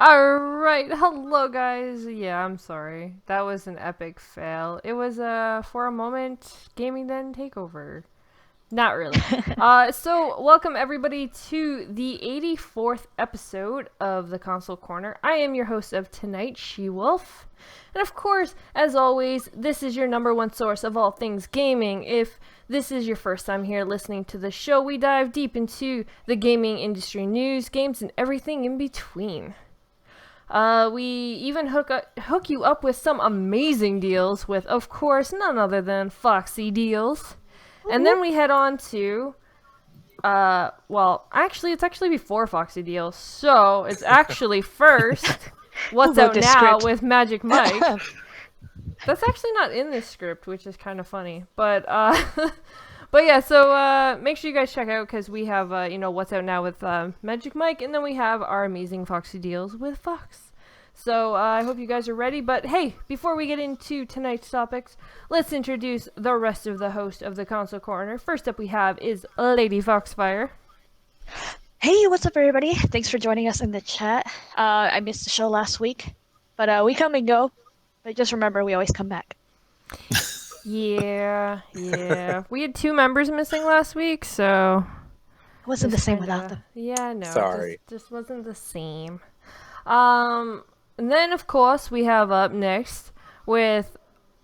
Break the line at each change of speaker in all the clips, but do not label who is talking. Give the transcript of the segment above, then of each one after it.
Alright, hello guys. Yeah, I'm sorry. That was an epic fail. It was, for a moment, Gaming Den Takeover. Not really. So welcome everybody to the 84th episode of the Console Corner. I am your host of tonight, SheWulf. And of course, as always, this is your number one source of all things gaming. If this is your first time here listening to the show, we dive deep into the gaming industry news, games, and everything in between. We even hook you up with some amazing deals with, of course, none other than Foxy Deals. And then we head on to, actually, it's actually before Foxy Deals, so it's actually first What's Out Now with Magic Mike. That's actually not in this script, which is kind of funny. But yeah, so make sure you guys check out, because we have, What's Out Now with Magic Mike, and then we have our amazing Foxy Deals with Fox. So I hope you guys are ready. But hey, before we get into tonight's topics, let's introduce the rest of the host of the Console Corner. First up we have is Lady Foxfire.
Hey, what's up, everybody? Thanks for joining us in the chat. I missed the show last week, but we come and go. But just remember, we always come back.
Yeah. We had 2 members missing last week, so...
It wasn't the same without them.
Yeah, no.
Sorry.
Just wasn't the same. And then, of course, we have up next, with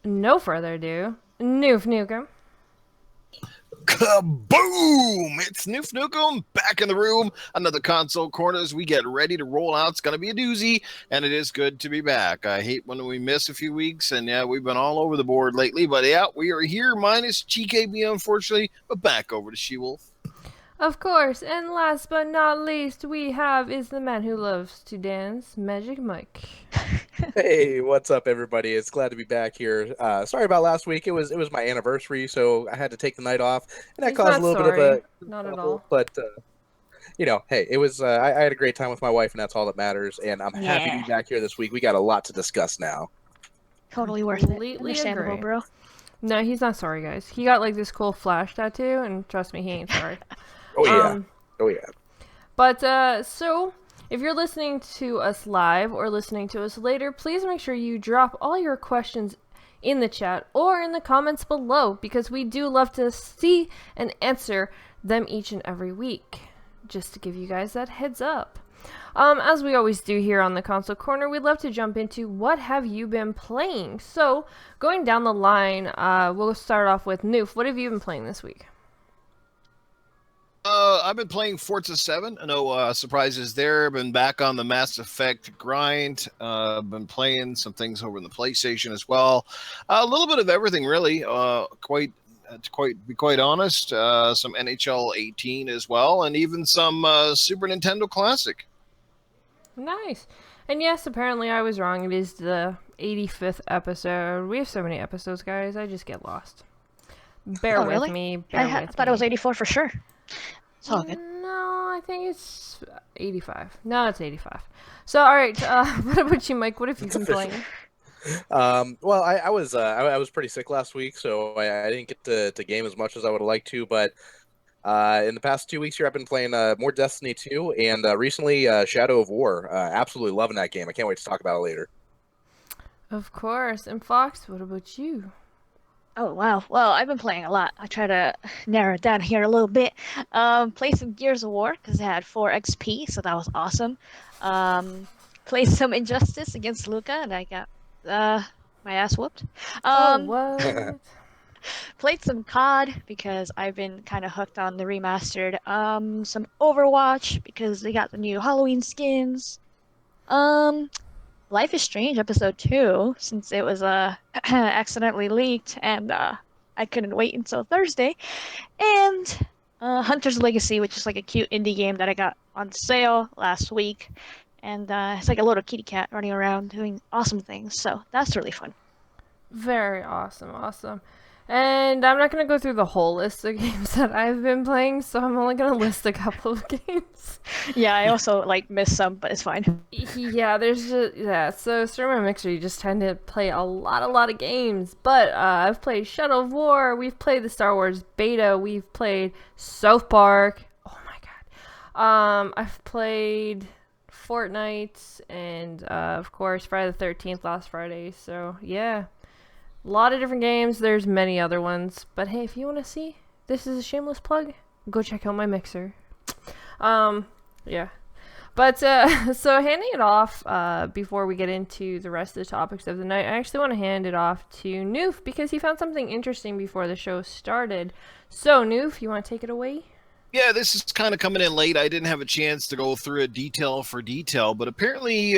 no further ado, Nukem.
Kaboom! It's Nukem back in the room. Another Console Corner as we get ready to roll out. It's going to be a doozy, and it is good to be back. I hate when we miss a few weeks, and yeah, we've been all over the board lately. But yeah, we are here, minus GKB, unfortunately, but back over to SheWulf.
Of course, and last but not least, we have is the man who loves to dance, Magic Mike.
Hey, what's up, everybody? It's glad to be back here. Sorry about last week. It was my anniversary, so I had to take the night off, and that caused a little bit of a
not at all.
But hey, it was. I had a great time with my wife, and that's all that matters. And I'm happy to be back here this week. We got a lot to discuss now.
Totally worth it. Understandable, bro.
No, he's not sorry, guys. He got like this cool flash tattoo, and trust me, he ain't sorry.
Oh yeah.
But so if you're listening to us live or listening to us later, please make sure you drop all your questions in the chat or in the comments below, because we do love to see and answer them each and every week. Just to give you guys that heads up. As we always do here on the Console Corner, we'd love to jump into what have you been playing. So going down the line, we'll start off with Newf. What have you been playing this week?
I've been playing Forza 7. No surprises there. Been back on the Mass Effect grind. Been playing some things over in the PlayStation as well. A little bit of everything, really. To be quite honest, some NHL 18 as well, and even some Super Nintendo Classic.
Nice. And yes, apparently I was wrong. It is the 85th episode. We have so many episodes, guys. I just get lost. Bear with me.
I thought it was 84 for sure. It's all good.
No, I think it's 85. No, it's 85. So, all right. What about you, Mike? What have you been playing?
Well, I was pretty sick last week, so I didn't get to game as much as I would have liked to. But in the past 2 weeks here, I've been playing more Destiny 2 and recently Shadow of War. Absolutely loving that game. I can't wait to talk about it later.
Of course. And Fox, what about you?
Oh, wow. Well, I've been playing a lot. I try to narrow it down here a little bit. Played some Gears of War, because it had 4 XP, so that was awesome. Played some Injustice against Luca, and I got my ass whooped.
What?
Played some COD, because I've been kind of hooked on the remastered. Some Overwatch, because they got the new Halloween skins. Life is Strange episode 2, since it was accidentally leaked, and I couldn't wait until Thursday. And Hunter's Legacy, which is like a cute indie game that I got on sale last week. And it's like a little kitty cat running around doing awesome things, so that's really fun.
Very awesome. And I'm not going to go through the whole list of games that I've been playing, so I'm only going to list a couple of games.
Yeah, I also missed some, but it's fine.
Yeah, so through my mixer, you just tend to play a lot of games. But I've played Shadow of War, we've played the Star Wars beta, we've played South Park. Oh my god. I've played Fortnite, and of course Friday the 13th last Friday. So yeah, a lot of different games. There's many other ones, but hey, if you want to see, this is a shameless plug. Go check out my mixer. Yeah. But so handing it off before we get into the rest of the topics of the night, I actually want to hand it off to Newf because he found something interesting before the show started. So Newf, you want to take it away?
Yeah, this is kind of coming in late. I didn't have a chance to go through it detail for detail, but apparently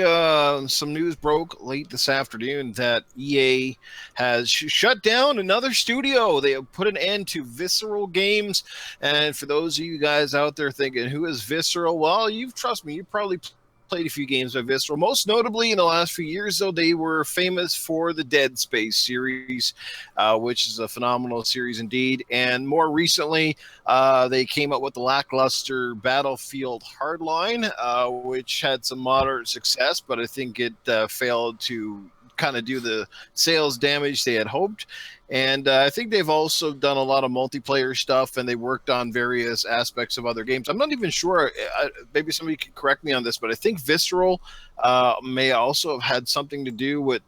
some news broke late this afternoon that EA has shut down another studio. They have put an end to Visceral Games. And for those of you guys out there thinking, who is Visceral? Well, trust me, you've probably played a few games by Visceral. Most notably in the last few years, though, they were famous for the Dead Space series, which is a phenomenal series indeed. And more recently, they came up with the lackluster Battlefield Hardline, which had some moderate success, but I think it failed to kind of do the sales damage they had hoped. And I think they've also done a lot of multiplayer stuff, and they worked on various aspects of other games. I'm not even sure. Maybe somebody could correct me on this, but I think Visceral may also have had something to do with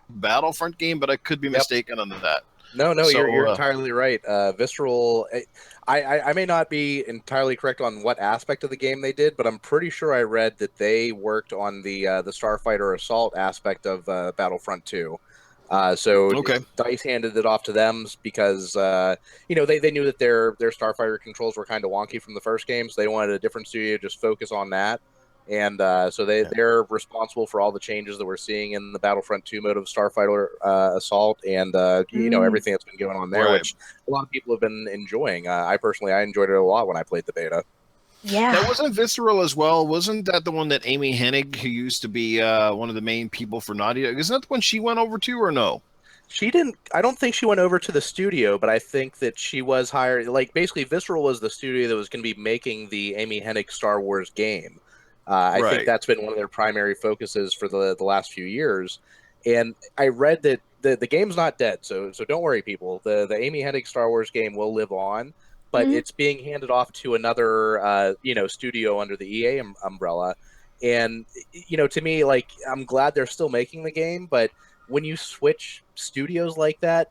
Battlefront game, but I could be mistaken on that.
No, you're entirely right. Visceral, I may not be entirely correct on what aspect of the game they did, but I'm pretty sure I read that they worked on the Starfighter Assault aspect of Battlefront 2. So
okay.
DICE handed it off to them because they knew that their Starfighter controls were kind of wonky from the first game, so they wanted a different studio to just focus on that. And so they're responsible for all the changes that we're seeing in the Battlefront 2 mode of Starfighter Assault and everything that's been going on there, which a lot of people have been enjoying. I enjoyed it a lot when I played the beta.
Yeah.
That wasn't Visceral as well. Wasn't that the one that Amy Hennig, who used to be one of the main people for Naughty Dog, isn't that the one she went over to, or no?
She didn't. I don't think she went over to the studio, but I think that she was hired. Like, basically, Visceral was the studio that was going to be making the Amy Hennig Star Wars game. I think that's been one of their primary focuses for the last few years. And I read that the game's not dead, so don't worry, people. The Amy Hennig Star Wars game will live on, but it's being handed off to another studio under the EA umbrella. And to me, like, I'm glad they're still making the game, but when you switch studios like that,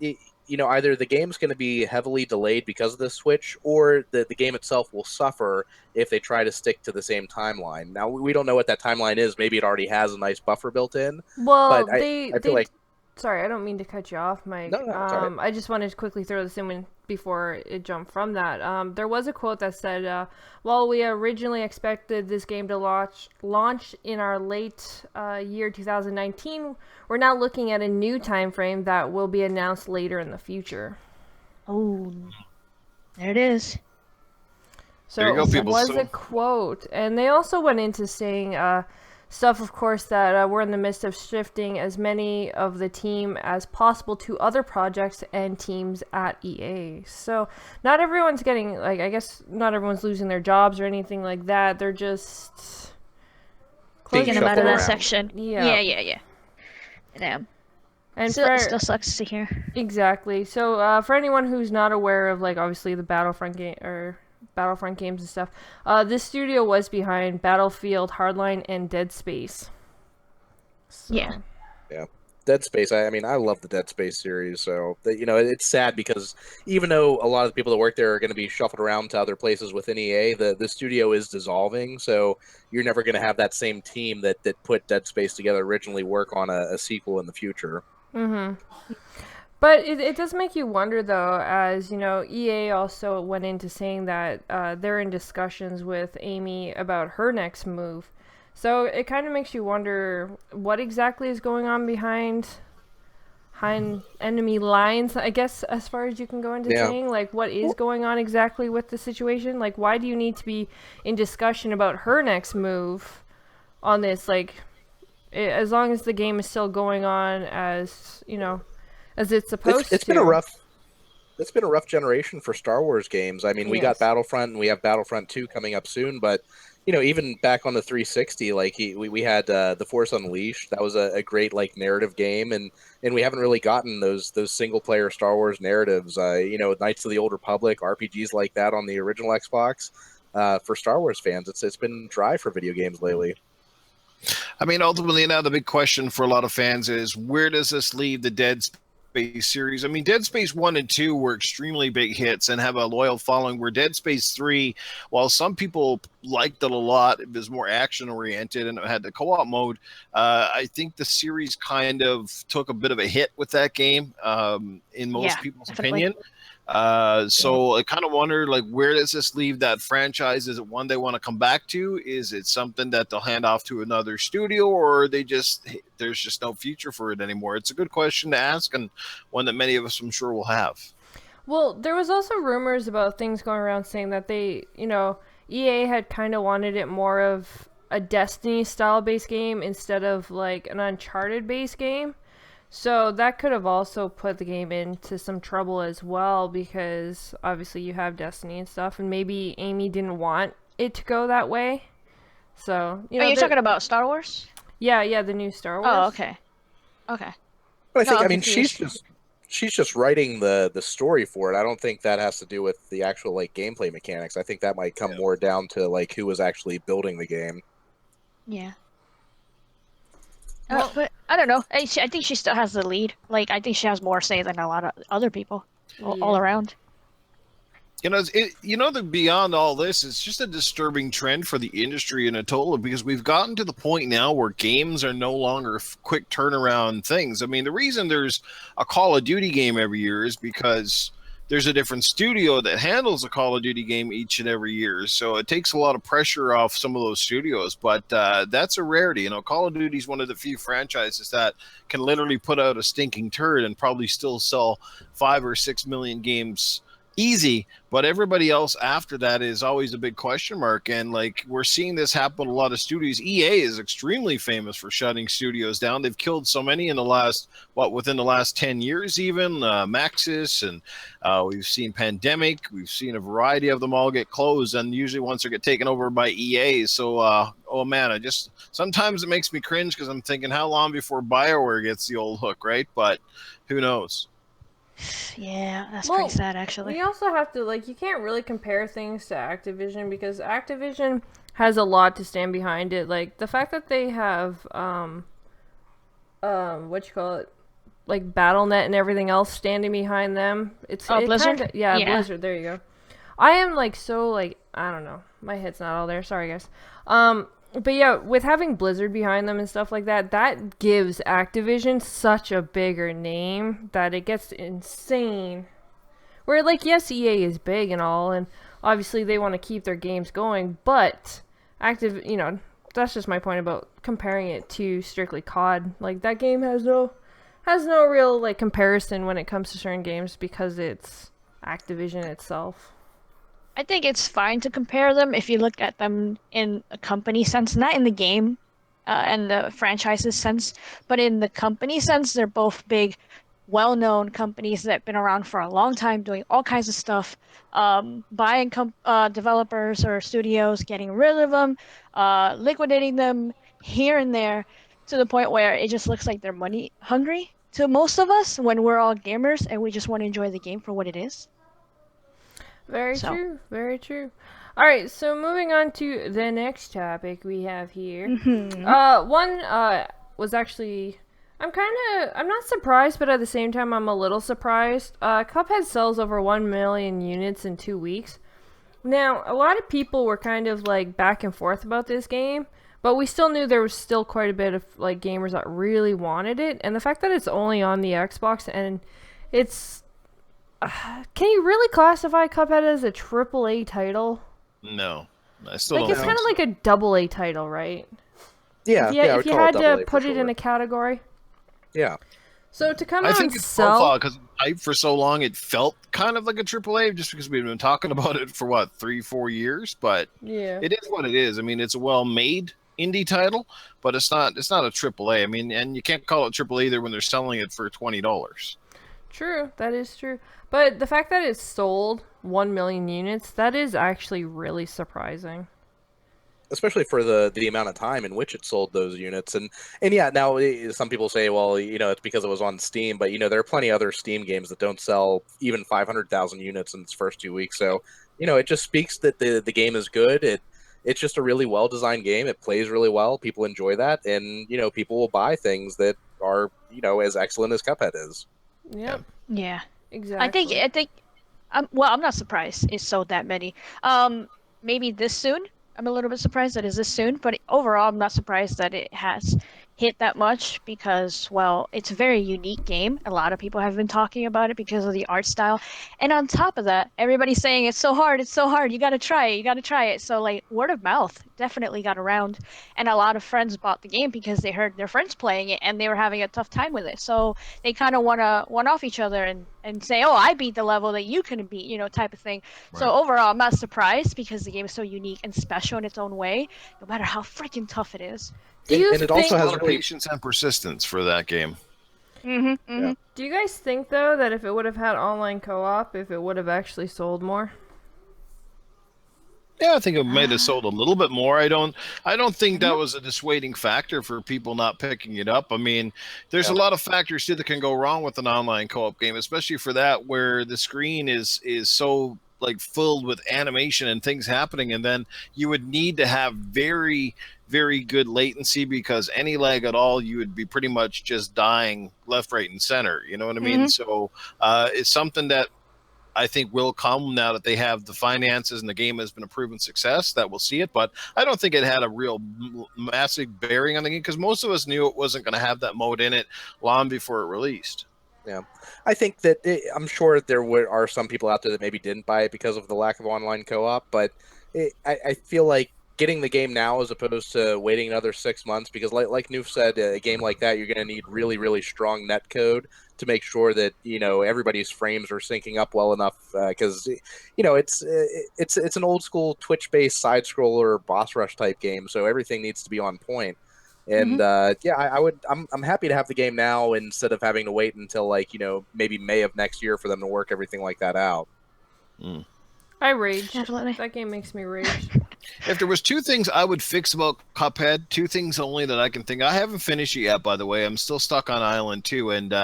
either the game's going to be heavily delayed because of this switch, or the game itself will suffer if they try to stick to the same timeline. Now, we don't know what that timeline is. Maybe it already has a nice buffer built in.
Well,
but I feel like...
Sorry, I don't mean to cut you off, Mike.
No, right.
I just wanted to quickly throw this in before it jumped from that. There was a quote that said, while we originally expected this game to launch in our late year 2019, we're now looking at a new time frame that will be announced later in the future.
Oh, there it is.
So it was a quote. And they also went into saying... stuff, of course, that we're in the midst of shifting as many of the team as possible to other projects and teams at EA. So not everyone's getting, like, I guess not everyone's losing their jobs or anything like that. They're just
taking them out of that
around.
Section. Yeah. Damn.
And
still sucks to hear.
Exactly. So for anyone who's not aware of, like, obviously the Battlefront games and stuff. This studio was behind Battlefield, Hardline, and Dead Space. So.
Yeah.
Dead Space. I mean, I love the Dead Space series. So it's sad because even though a lot of the people that work there are going to be shuffled around to other places within EA, the studio is dissolving. So you're never going to have that same team that put Dead Space together originally work on a sequel in the future.
Mm-hmm. But it does make you wonder, though, as, EA also went into saying that they're in discussions with Amy about her next move. So it kind of makes you wonder what exactly is going on behind enemy lines, I guess, as far as you can go into saying. Like, what is going on exactly with the situation? Like, why do you need to be in discussion about her next move on this? Like, as long as the game is still going on as, as it's supposed to.
It's been a rough generation for Star Wars games. I mean, we got Battlefront and we have Battlefront 2 coming up soon, but even back on the 360, like we had The Force Unleashed. That was a great, like, narrative game, and we haven't really gotten those single player Star Wars narratives. Knights of the Old Republic, RPGs like that on the original Xbox. for Star Wars fans. It's been dry for video games lately.
I mean, ultimately, now the big question for a lot of fans is where does this leave the Dead Space series? I mean, Dead Space 1 and 2 were extremely big hits and have a loyal following, where Dead Space 3, while some people liked it a lot, it was more action oriented and it had the co op mode. I think the series kind of took a bit of a hit with that game, in most people's opinion. So I kind of wonder, like, where does this leave that franchise? Is it one they want to come back to? Is it something that they'll hand off to another studio, or there's just no future for it anymore? It's a good question to ask, and one that many of us, I'm sure, will have.
Well, there was also rumors about things going around saying that EA had kind of wanted it more of a Destiny style based game instead of like an Uncharted based game. So that could have also put the game into some trouble as well, because obviously you have Destiny and stuff, and maybe Amy didn't want it to go that way. So,
Are you talking about Star Wars?
Yeah, the new Star Wars.
Oh, okay. Okay.
But I think, she's just writing the story for it. I don't think that has to do with the actual like gameplay mechanics. I think that might come more down to like who was actually building the game.
Yeah. But I don't know. I think she still has the lead. Like, I think she has more say than a lot of other people all around.
Beyond all this, it's just a disturbing trend for the industry in a total, because we've gotten to the point now where games are no longer quick turnaround things. I mean, the reason there's a Call of Duty game every year is because there's a different studio that handles a Call of Duty game each and every year. So it takes a lot of pressure off some of those studios, but that's a rarity. Call of Duty is one of the few franchises that can literally put out a stinking turd and probably still sell 5 or 6 million games easy, but everybody else after that is always a big question mark. And like, we're seeing this happen with a lot of studios. EA is extremely famous for shutting studios down. They've killed so many within the last 10 years, even Maxis, and we've seen Pandemic. We've seen a variety of them all get closed, and usually once they get taken over by EA. So oh man, sometimes it makes me cringe, because I'm thinking, how long before BioWare gets the old hook, right? But who knows?
Yeah, that's pretty sad, actually.
We also have to, you can't really compare things to Activision, because Activision has a lot to stand behind it. Like, the fact that they have, like, BattleNet and everything else standing behind them.
Blizzard?
Yeah, Blizzard, there you go. I am, I don't know. My head's not all there. Sorry, guys. But yeah, with having Blizzard behind them and stuff like that, that gives Activision such a bigger name that it gets insane. Where, yes, EA is big and all, and obviously they want to keep their games going, but that's just my point about comparing it to strictly COD. Like, that game has no real, comparison when it comes to certain games, because it's Activision itself.
I think it's fine to compare them if you look at them in a company sense, not in the game and the franchises sense, but in the company sense. They're both big, well-known companies that have been around for a long time, doing all kinds of stuff, buying developers or studios, getting rid of them, liquidating them here and there, to the point where it just looks like they're money hungry to most of us when we're all gamers and we just want to enjoy the game for what it is.
Very true. Very true. All right, so moving on to the next topic we have here. One was actually, I'm not surprised, but at the same time I'm a little surprised. CupHead sells over 1 million units in 2 weeks. Now, a lot of people were kind of back and forth about this game, but we still knew there was still quite a bit of gamers that really wanted it, and the fact that it's only on the Xbox and it's can you really classify CupHead as a AAA title?
No, I still don't.
It's kind of like a AA title, right?
Yeah,
if you had to put it in a category.
Yeah.
So to come
out
and
and
sell,
because for so long it felt kind of like a AAA, just because we've been talking about it for 3-4 years. But
yeah,
it is what it is. I mean, it's a well-made indie title, but it's not a AAA. I mean, and you can't call it AAA either when they're selling it for $20.
True, that is true. But the fact that it sold 1 million units, that is actually really surprising.
Especially for the amount of time in which it sold those units. And yeah, now some people say, well, it's because it was on Steam, but there are plenty of other Steam games that don't sell even 500,000 units in its first 2 weeks. So it just speaks that the game is good. It's just a really well designed game. It plays really well. People enjoy that, and people will buy things that are as excellent as Cuphead is.
Yep.
Yeah.
Exactly.
I think I'm not surprised it sold that many. Maybe this soon. I'm a little bit surprised that it's this soon, but overall, I'm not surprised that it has hit that much because, well, it's a very unique game. A lot of people have been talking about it because of the art style. And on top of that, everybody's saying it's so hard, it's so hard. You got to try it, you got to try it. So like word of mouth definitely got around, and a lot of friends bought the game because they heard their friends playing it and they were having a tough time with it. So they kind of want to one off each other and say, "Oh, I beat the level that you couldn't beat," type of thing. So
Right.
overall, I'm not surprised because the game is so unique and special in its own way, no matter how freaking tough it is.
Do you
And it
think?
also
A
has
lot of
really
patience and persistence for that game.
Yeah.
Do you guys think though that if it would have had online co-op, if it would have actually sold more?
Yeah, I think it might have sold a little bit more. I don't think that
Mhm.
was a dissuading factor for people not picking it up. I mean, there's a
Yeah.
lot of factors too that can go wrong with an online co-op game, especially for that where the screen is so like filled with animation and things happening, and then you would need to have very good latency because any lag at all, you would be pretty much just dying left, right, and center. You know what I mean?
Mhm.
So it's something that I think will come now that they have the finances and the game has been a proven success. That we'll see it, but I don't think it had a real massive bearing on the game because most of us knew it wasn't going to have that mode in it long before it released.
Yeah, I think that I'm sure there are some people out there that maybe didn't buy it because of the lack of online co-op, but I feel like getting the game now as opposed to waiting another 6 months, because like Newf said, a game like that you're going to need really really strong net code to make sure that everybody's frames are syncing up well enough, because it's an old school Twitch based side scroller boss rush type game, so everything needs to be on point. And
Mhm.
yeah, I'm happy to have the game now instead of having to wait until like maybe May of next year for them to work everything like that out.
Mm.
I raged.
Definitely.
That game makes me rage.
If there was two things I would fix about Cuphead, two things only that I can think. I haven't finished it yet, by the way. I'm still stuck on Island 2, and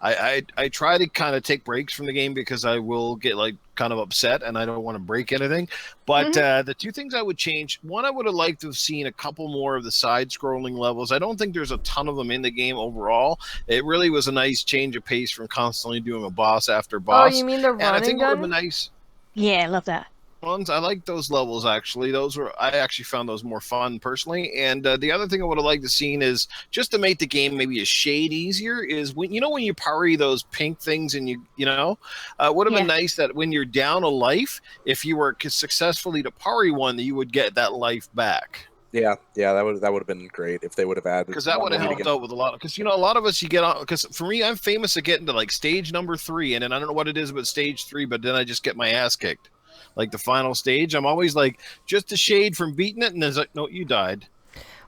I try to kind of take breaks from the game because I will get like kind of upset and I don't want to break anything. But
Mhm.
the two things I would change: one, I would have liked to have seen a couple more of the side-scrolling levels. I don't think there's a ton of them in the game overall. It really was a nice change of pace from constantly doing a boss after
Oh, you
boss,
mean the
and I
run and
think it would have been
gun?
nice
Yeah, I love that.
ones. I like those levels actually. I actually found those more fun personally. And the other thing I would have liked to seen is just to make the game maybe a shade easier. Is when when you parry those pink things and would have been
Yeah.
nice that when you're down a life, if you were successfully to parry one, that you would get that life back.
Yeah, that would have been great if they would have added
Because that would
one
have
way to
helped
get.
out with a lot. Because a lot of us you get on. Because for me, I'm famous at getting to like stage number 3, and then I don't know what it is about stage 3, but then I just get my ass kicked. Like the final stage, I'm always like just a shade from beating it, and it's like, no, you died.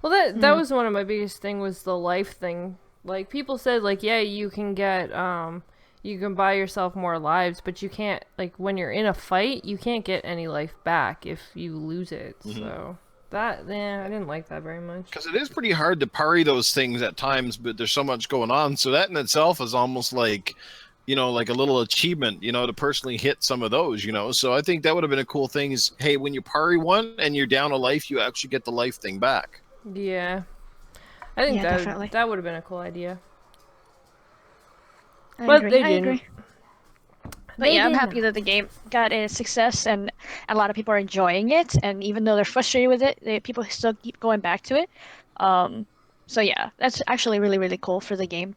Well, that
Mm.
was one of my biggest thing was the life thing. Like people said, like yeah, you can buy yourself more lives, but you can't like when you're in a fight, you can't get any life back if you lose it. So that I didn't like that very much.
Because it is pretty hard to parry those things at times, but there's so much going on. So that in itself is almost like, like a little achievement, to personally hit some of those, So I think that would have been a cool thing is, hey, when you parry one and you're down a life, you actually get the life thing back.
Yeah, I think
Yeah, definitely.
that would have been a cool idea.
I
But
agree.
they
I
didn't.
agree. But
They
yeah, I'm
did
happy
not.
that the game got a success and a lot of people are enjoying it. And even though they're frustrated with it, people still keep going back to it. Um, so yeah, that's actually really, really cool for the game,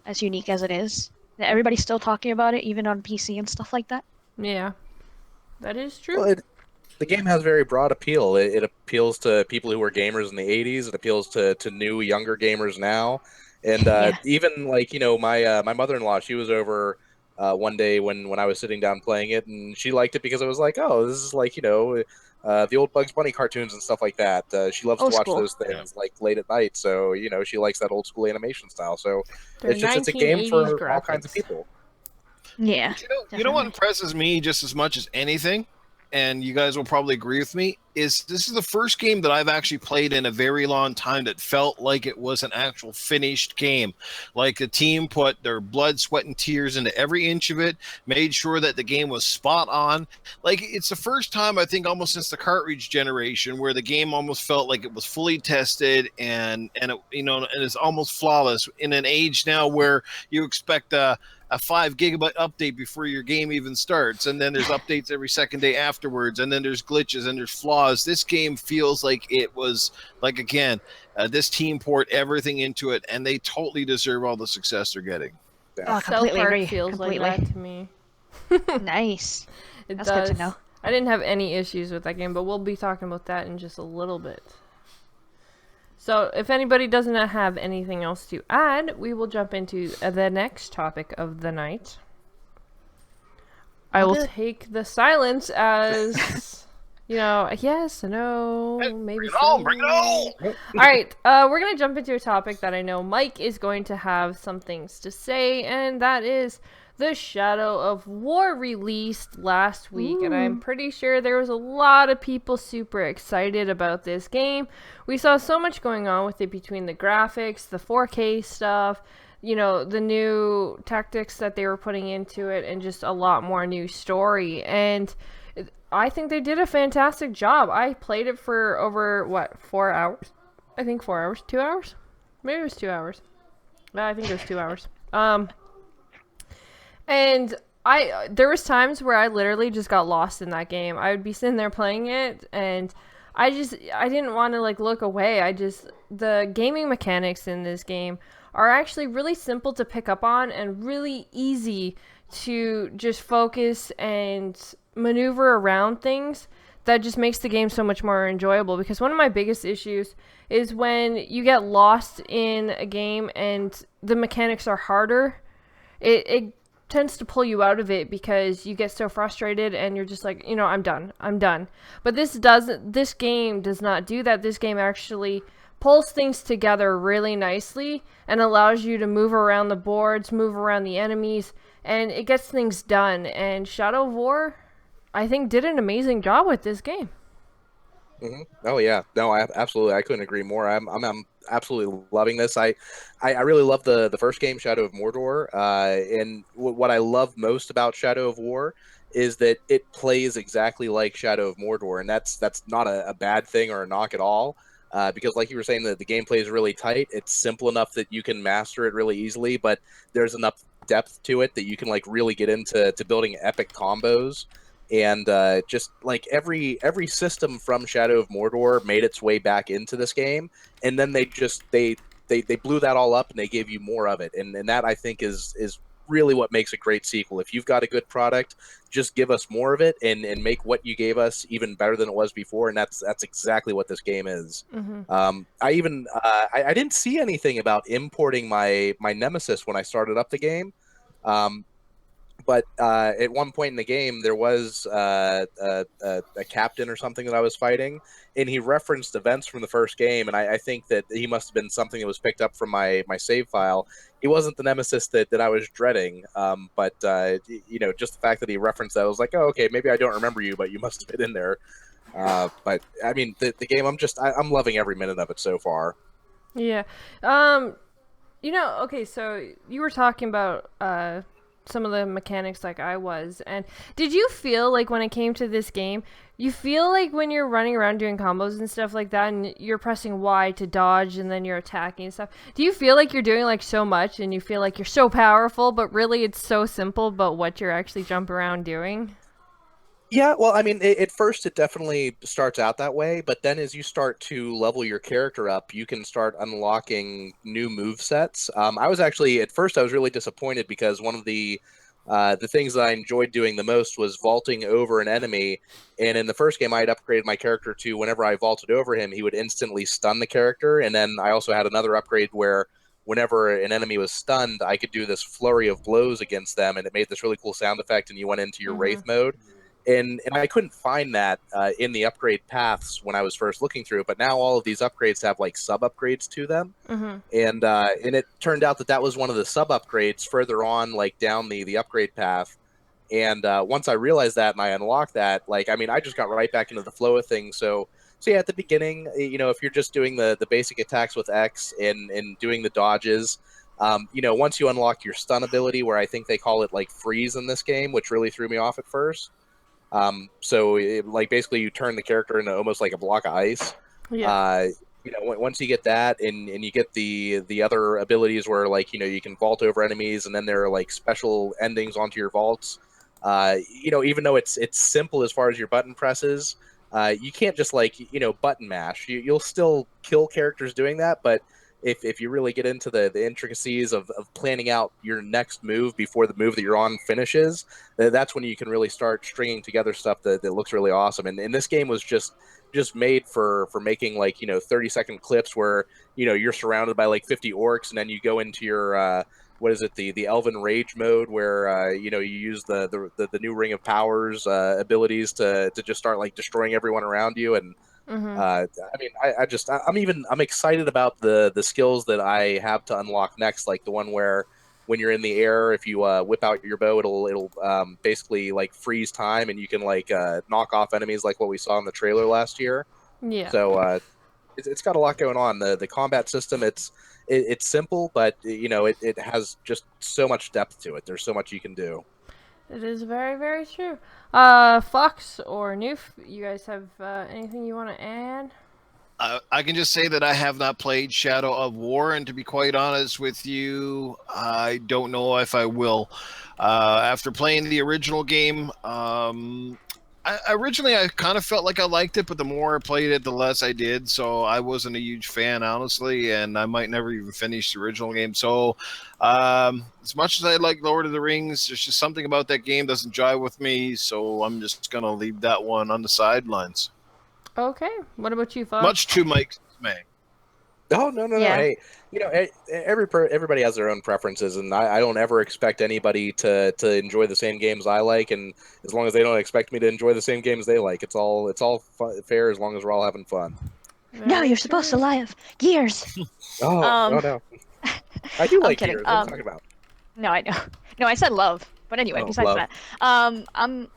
as unique as it is. That everybody's still talking about it, even on PC and stuff like that.
Yeah, that is true.
Well, the game has very broad appeal. It appeals to people who were gamers in the 80s. It appeals to new, younger gamers now. And
Yeah.
even like, my mother-in-law, she was over one day when I was sitting down playing it, and she liked it because it was like, oh, this is like, the old Bugs Bunny cartoons and stuff like that. She loves to
Old
watch
school.
those
Yeah.
things like late at night. So, she likes that old school animation style. So
They're
it's a game
1980s
for all kinds of
graphics.
people.
Yeah,
But you know what
definitely.
impresses me just as much as anything and you guys will probably agree with me, is this is the first game that I've actually played in a very long time that felt like it was an actual finished game. Like the team put their blood, sweat, and tears into every inch of it, made sure that the game was spot on. Like it's the first time, I think, almost since the cartridge generation, where the game almost felt like it was fully tested and it, and it's almost flawless in an age now where you expect a 5 gigabyte update before your game even starts, and then there's updates every second day afterwards, and then there's glitches and there's flaws. This game feels like it was, like, again, this team poured everything into it, and they totally deserve all the success they're getting.
Oh,
South
completely
Park
agree.
feels
Completely.
like that to me.
Nice.
It
That's
does.
good to know.
I didn't have any issues with that game, but we'll be talking about that in just a little bit. So, if anybody doesn't have anything else to add, we will jump into the next topic of the night. I will take the silence as, yes, no, maybe so.
Bring it on!
Alright, we're going to jump into a topic that I know Mike is going to have some things to say, and that is the Shadow of War released last week, and I'm pretty sure there was a lot of people super excited about this game. We saw so much going on with it between the graphics, the 4K stuff, the new tactics that they were putting into it, and just a lot more new story. And I think they did a fantastic job. I played it for over, 4 hours? I think 4 hours. 2 hours? Maybe it was 2 hours. I think it was 2 hours. And there was times where I literally just got lost in that game. I would be sitting there playing it, and I didn't want to look away. The gaming mechanics in this game are actually really simple to pick up on and really easy to just focus and maneuver around things. That just makes the game so much more enjoyable, because one of my biggest issues is when you get lost in a game and the mechanics are harder. It tends to pull you out of it because you get so frustrated and you're just like, I'm done. But this game does not do that. This game actually pulls things together really nicely and allows you to move around the boards, move around the enemies, and it gets things done. And Shadow of War, I think, did an amazing job with this game.
Mm-hmm. Oh yeah, no, absolutely, I couldn't agree more. I'm absolutely loving this. I really love the first game, Shadow of Mordor, and what I love most about Shadow of War is that it plays exactly like Shadow of Mordor, and that's not a bad thing or a knock at all. Because, like you were saying, that the gameplay is really tight. It's simple enough that you can master it really easily, but there's enough depth to it that you can really get into building epic combos. And just every system from Shadow of Mordor made its way back into this game, and then they blew that all up and they gave you more of it, and that, I think, is really what makes a great sequel. If you've got a good product, just give us more of it and make what you gave us even better than it was before, and that's exactly what this game is.
Mm-hmm.
I didn't see anything about importing my Nemesis when I started up the game. But at one point in the game, there was a captain or something that I was fighting, and he referenced events from the first game, and I think that he must have been something that was picked up from my save file. He wasn't the Nemesis that I was dreading, but just the fact that he referenced that, I was like, oh, okay, maybe I don't remember you, but you must have been in there. But, I mean, the game, I'm loving every minute of it so far.
Yeah. Okay, so you were talking about some of the mechanics like I was, and did you feel like when it came to this game, you feel like when you're running around doing combos and stuff like that, and you're pressing Y to dodge and then you're attacking and stuff, do you feel like you're doing so much and you feel like you're so powerful, but really it's so simple about what you're actually jumping around doing?
Yeah, well, I mean, at first it definitely starts out that way, but then as you start to level your character up, you can start unlocking new move sets. At first I was really disappointed because one of the things that I enjoyed doing the most was vaulting over an enemy, and in the first game I had upgraded my character to whenever I vaulted over him, he would instantly stun the character, and then I also had another upgrade where whenever an enemy was stunned, I could do this flurry of blows against them, and it made this really cool sound effect, and you went into your Wraith mode. And I couldn't find that in the upgrade paths when I was first looking through, but now all of these upgrades have sub upgrades to them, and it turned out that was one of the sub upgrades further on, down the upgrade path, And once I realized that and I unlocked that, like, I mean, I just got right back into the flow of things. So yeah, at the beginning, if you're just doing the basic attacks with X and doing the dodges, once you unlock your stun ability, where I think they call it like freeze in this game, which really threw me off at first. Like basically you turn the character into almost like a block of ice.
Yeah.
Once you get that and you get the other abilities where like you can vault over enemies, and then there are like special endings onto your vaults. Even though it's simple as far as your button presses, you can't just like button mash. You'll still kill characters doing that, but if you really get into the intricacies of planning out your next move before the move that you're on finishes, that's when you can really start stringing together stuff that looks really awesome. And this game was just made for making like 30-second clips where you're surrounded by like 50 orcs, and then you go into your what is it, the Elven Rage mode, where you use the new Ring of Powers abilities to just start like destroying everyone around you. And
Mm-hmm.
I mean, I'm excited about the skills that I have to unlock next, like the one where when you're in the air, if you whip out your bow, it'll basically like freeze time, and you can like knock off enemies, like what we saw in the trailer last year.
Yeah.
So it's got a lot going on. The combat system, it's simple, but it has just so much depth to it. There's so much you can do.
It is very, very true. Fox or Newf, you guys have anything you want to add?
I can just say that I have not played Shadow of War, and to be quite honest with you, I don't know if I will. After playing the original game, originally I kind of felt like I liked it, but the more I played it, the less I did. So I wasn't a huge fan, honestly, and I might never even finish the original game. So as much as I like Lord of the Rings, there's just something about that game doesn't jive with me. So I'm just gonna leave that one on the sidelines.
Okay. What about you, Fox?
Much to Mike's dismay.
Oh, no.
Yeah.
Hey, everybody has their own preferences, and I don't ever expect anybody to enjoy the same games I like, and as long as they don't expect me to enjoy the same games they like, it's all fair as long as we're all having fun.
No,
Very
you're supposed to
true.
lie of Gears.
Oh,
Um,
no. I do
I'm
like
kidding.
Gears. What are you talking about?
No, I know. No, I said love. But anyway,
Oh,
besides
love.
that, I'm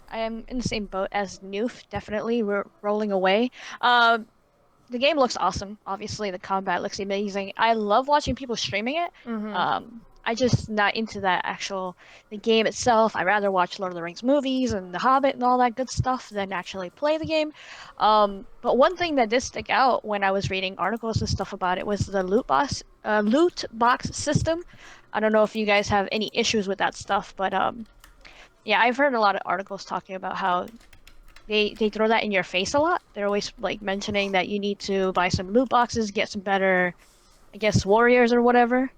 in the same boat as Newf. Definitely, we're rolling away. The game looks awesome. Obviously, the combat looks amazing. I love watching people streaming it.
Mm-hmm.
I just not into the game itself. I rather watch Lord of the Rings movies and The Hobbit and all that good stuff than actually play the game. But one thing that did stick out when I was reading articles and stuff about it was the loot box system. I don't know if you guys have any issues with that stuff, but yeah, I've heard a lot of articles talking about how they throw that in your face a lot. They're always like mentioning that you need to buy some loot boxes, get some better, I guess, warriors or whatever,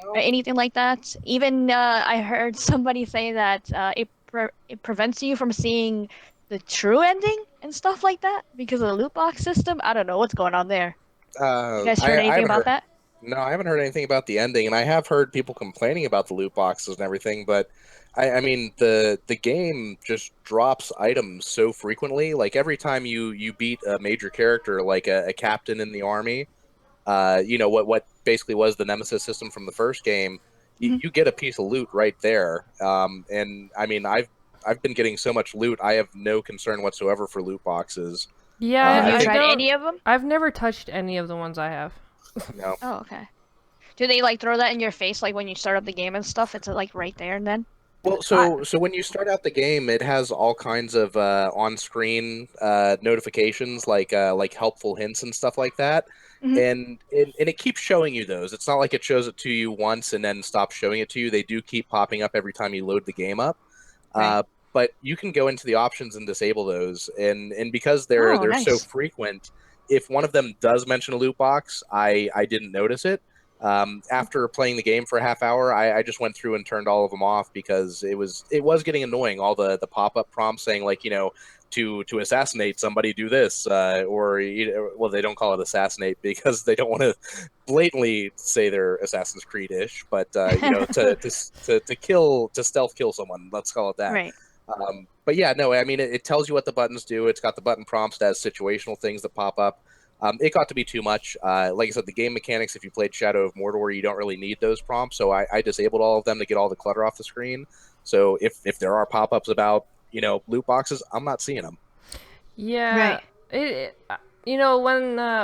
or anything like that. Even I heard somebody say that it prevents you from seeing the true ending and stuff like that because of the loot box system. I don't know what's going on there. You guys heard
I
anything
haven't
about
heard.
that?
No, I haven't heard anything about the ending, and I have heard people complaining about the loot boxes and everything. But I mean, the game just drops items so frequently. Like every time you beat a major character, like a captain in the army, what basically was the nemesis system from the first game,
Mhm.
you get a piece of loot right there. And I mean, I've been getting so much loot. I have no concern whatsoever for loot boxes.
Yeah,
Have
I
you
I
think
tried
don't.
any of them?
I've never touched any of the ones I have.
no.
Oh, okay. Do they like throw that in your face like when you start up the game and stuff? It's like right there and then?
Well,
I.
so when you start out the game, it has all kinds of on-screen notifications, like helpful hints and stuff like that,
Mhm.
and it keeps showing you those. It's not like it shows it to you once and then stops showing it to you. They do keep popping up every time you load the game up.
Right.
Uh, but you can go into the options and disable those, and because they're
Oh,
they're so
nice.
frequent, if one of them does mention a loot box, I didn't notice it. After playing the game for a half hour, I just went through and turned all of them off because it was getting annoying. All the pop up prompts saying like to assassinate somebody do this or well, they don't call it assassinate because they don't want to blatantly say they're Assassin's Creed ish, but to stealth kill someone, let's call it that.
Right.
But yeah, no, I mean it tells you what the buttons do. It's got the button prompts as situational things that pop up. It got to be too much. Like I said, the game mechanics, if you played Shadow of Mordor, you don't really need those prompts. So I disabled all of them to get all the clutter off the screen. So if there are pop-ups about, loot boxes, I'm not seeing them.
Yeah,
Right.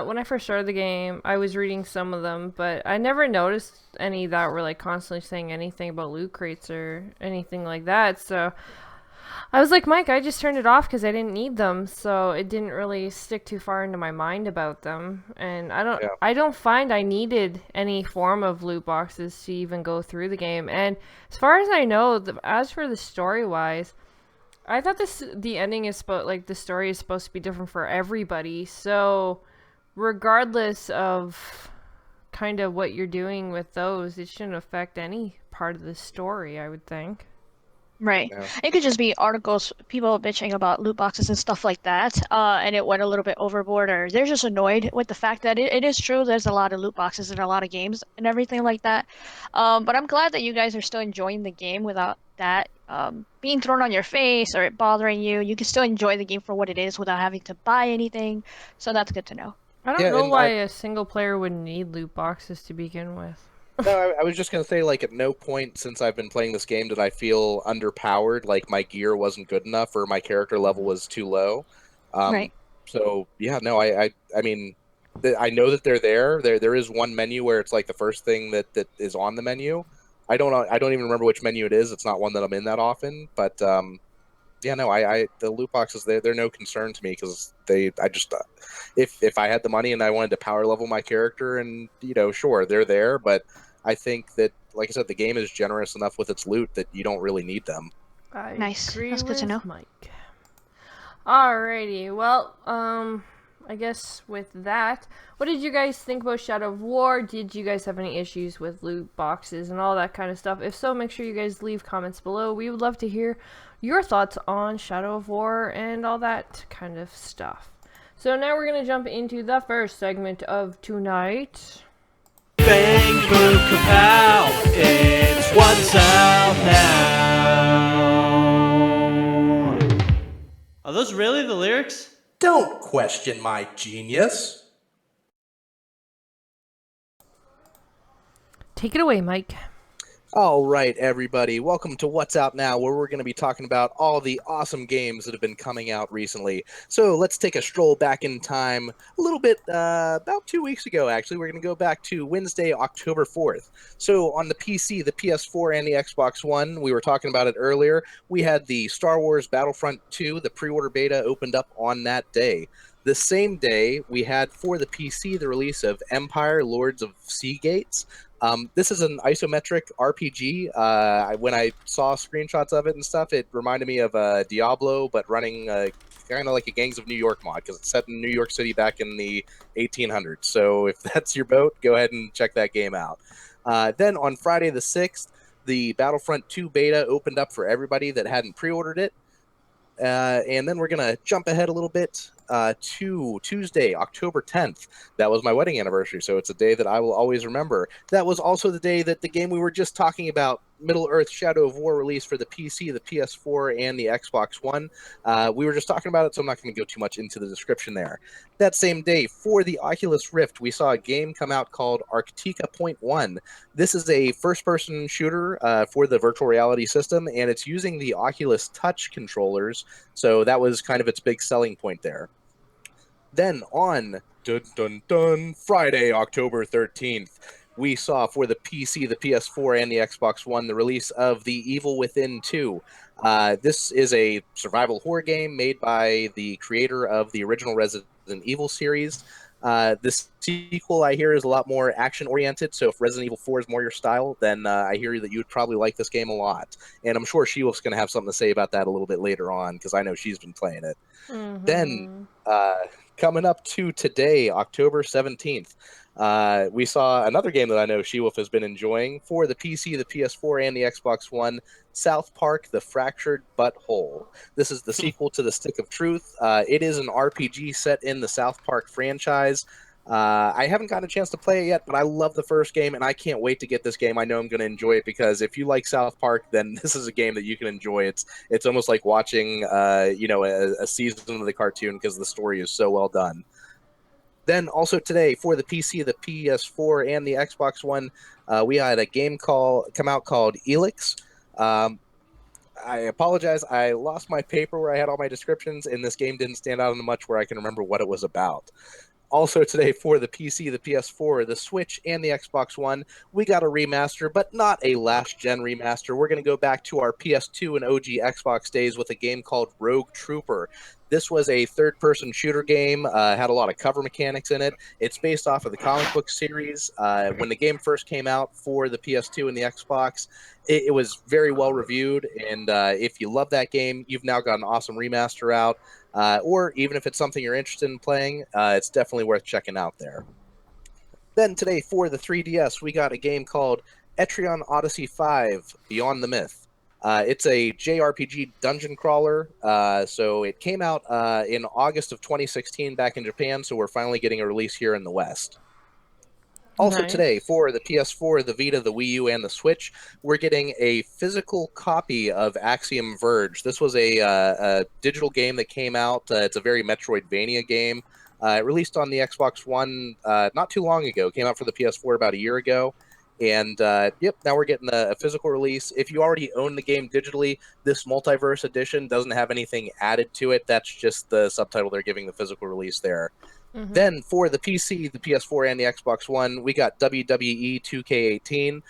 when I first started the game, I was reading some of them, but I never noticed any that were like constantly saying anything about loot crates or anything like that. So I was like, Mike, I just turned it off because I didn't need them, so it didn't really stick too far into my mind about them. And
Yeah.
I don't find I needed any form of loot boxes to even go through the game. And as far as I know, as for the story wise, I thought the ending is the story is supposed to be different for everybody. So regardless of kind of what you're doing with those, it shouldn't affect any part of the story, I would think.
Right.
Yeah.
It could just be articles, people bitching about loot boxes and stuff like that, and it went a little bit overboard, or they're just annoyed with the fact that it is true there's a lot of loot boxes in a lot of games and everything like that. But I'm glad that you guys are still enjoying the game without that being thrown on your face or it bothering you. You can still enjoy the game for what it is without having to buy anything. So that's good to know.
I don't
Yeah,
know
and
why a single player would need loot boxes to begin with.
no, I was just gonna say, like, at no point since I've been playing this game did I feel underpowered, like my gear wasn't good enough or my character level was too low. Um,
Right.
so yeah, no, I mean, I know that they're there. There is one menu where it's like the first thing that is on the menu. I don't even remember which menu it is. It's not one that I'm in that often, but yeah, no, the loot boxes they're no concern to me because I just if I had the money and I wanted to power level my character and sure they're there, but I think that like I said, the game is generous enough with its loot that you don't really need them.
I
Nice.
agree
That's good to know.
with Mike. Alrighty, well, I guess with that, what did you guys think about Shadow of War? Did you guys have any issues with loot boxes and all that kind of stuff? If so, make sure you guys leave comments below. We would love to hear your thoughts on Shadow of War and all that kind of stuff. So now we're going to jump into the first segment of tonight.
Bang, boom, kapow, it's What's Out Now. Are those really the lyrics?
Don't question my genius.
Take it away, Mike.
All right, everybody, welcome to What's Out Now, where we're going to be talking about all the awesome games that have been coming out recently. So let's take a stroll back in time a little bit, about 2 weeks ago, actually. We're going to go back to Wednesday, October 4th. So on the PC, the PS4, and the Xbox One, we were talking about it earlier, we had the Star Wars Battlefront 2, the pre-order beta opened up on that day. The same day, we had for the PC the release of Empire Lords of Seagates. This is an isometric RPG. When I saw screenshots of it and stuff, it reminded me of Diablo, but running kind of like a Gangs of New York mod, because it's set in New York City back in the 1800s. So if that's your boat, go ahead and check that game out. Then on Friday the 6th, the Battlefront 2 beta opened up for everybody that hadn't pre-ordered it. And then we're going to jump ahead a little bit to Tuesday, October 10th. That was my wedding anniversary, so it's a day that I will always remember. That was also the day that the game we were just talking about, Middle-earth Shadow of War, released for the PC, the PS4, and the Xbox One. We were just talking about it, so I'm not going to go too much into the description there. That same day, for the Oculus Rift, we saw a game come out called Arctica Point 1. This is a first-person shooter for the virtual reality system, and it's using the Oculus Touch controllers, so that was kind of its big selling point there. Then on Friday, October 13th, we saw for the PC, the PS4, and the Xbox One the release of The Evil Within 2. This is a survival horror game made by the creator of the original Resident Evil series. This sequel, I hear, is a lot more action-oriented, so if Resident Evil 4 is more your style, then I hear that you would probably like this game a lot. And I'm sure SheWulf's going to have something to say about that a little bit later on, because I know she's been playing it.
Mm-hmm.
Then, coming up to today, October 17th, we saw another game that I know SheWulf has been enjoying for the PC, the PS4, and the Xbox One, South Park: The Fractured Butthole. This is the sequel to The Stick of Truth. It is an RPG set in the South Park franchise. I haven't gotten a chance to play it yet, but I love the first game, and I can't wait to get this game. I know I'm going to enjoy it, because if you like South Park, then this is a game that you can enjoy. It's almost like watching a season of the cartoon, because the story is so well done. Then also today for the PC, the PS4, and the Xbox One, we had a game come out called Elix. Um, I apologize. I lost my paper where I had all my descriptions, and this game didn't stand out on much where I can remember what it was about. Also today for the PC, the PS4, the Switch, and the Xbox One, we got a remaster, but not a last-gen remaster. We're going to go back to our PS2 and OG Xbox days with a game called Rogue Trooper. This was a third-person shooter game, had a lot of cover mechanics in it. It's based off of the comic book series. When the game first came out for the PS2 and the Xbox, it was very well reviewed, and if you love that game, you've now got an awesome remaster out. Or even if it's something you're interested in playing, it's definitely worth checking out there. Then today for the 3DS, we got a game called Etrian Odyssey 5 Beyond the Myth. It's a JRPG dungeon crawler. So it came out in August of 2016 back in Japan, so we're finally getting a release here in the West. Also
Nice.
today, for the PS4, the Vita, the Wii U, and the Switch, we're getting a physical copy of Axiom Verge. This was a digital game that came out. It's a very Metroidvania game. It released on the Xbox One not too long ago. Came out for the PS4 about a year ago. And yep, now we're getting a physical release. If you already own the game digitally, this Multiverse Edition doesn't have anything added to it. That's just the subtitle they're giving the physical release there.
Mhm.
Then for the PC, the PS4, and the Xbox One, we got WWE 2K18.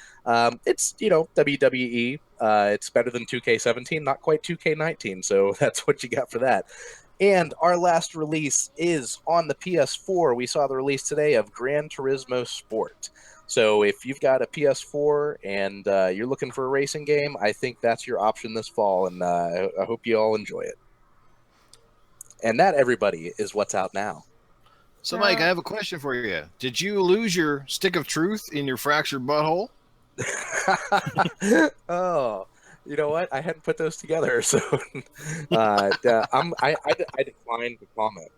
It's, WWE. It's better than 2K17, not quite 2K19, so that's what you got for that. And our last release is on the PS4. We saw the release today of Gran Turismo Sport. So if you've got a PS4 and you're looking for a racing game, I think that's your option this fall, and I hope you all enjoy it. And that, everybody, is what's out now.
So, Mike, I have a question for you. Did you lose your stick of truth in your fractured butthole?
Oh, you know what? I hadn't put those together, so I declined to comment.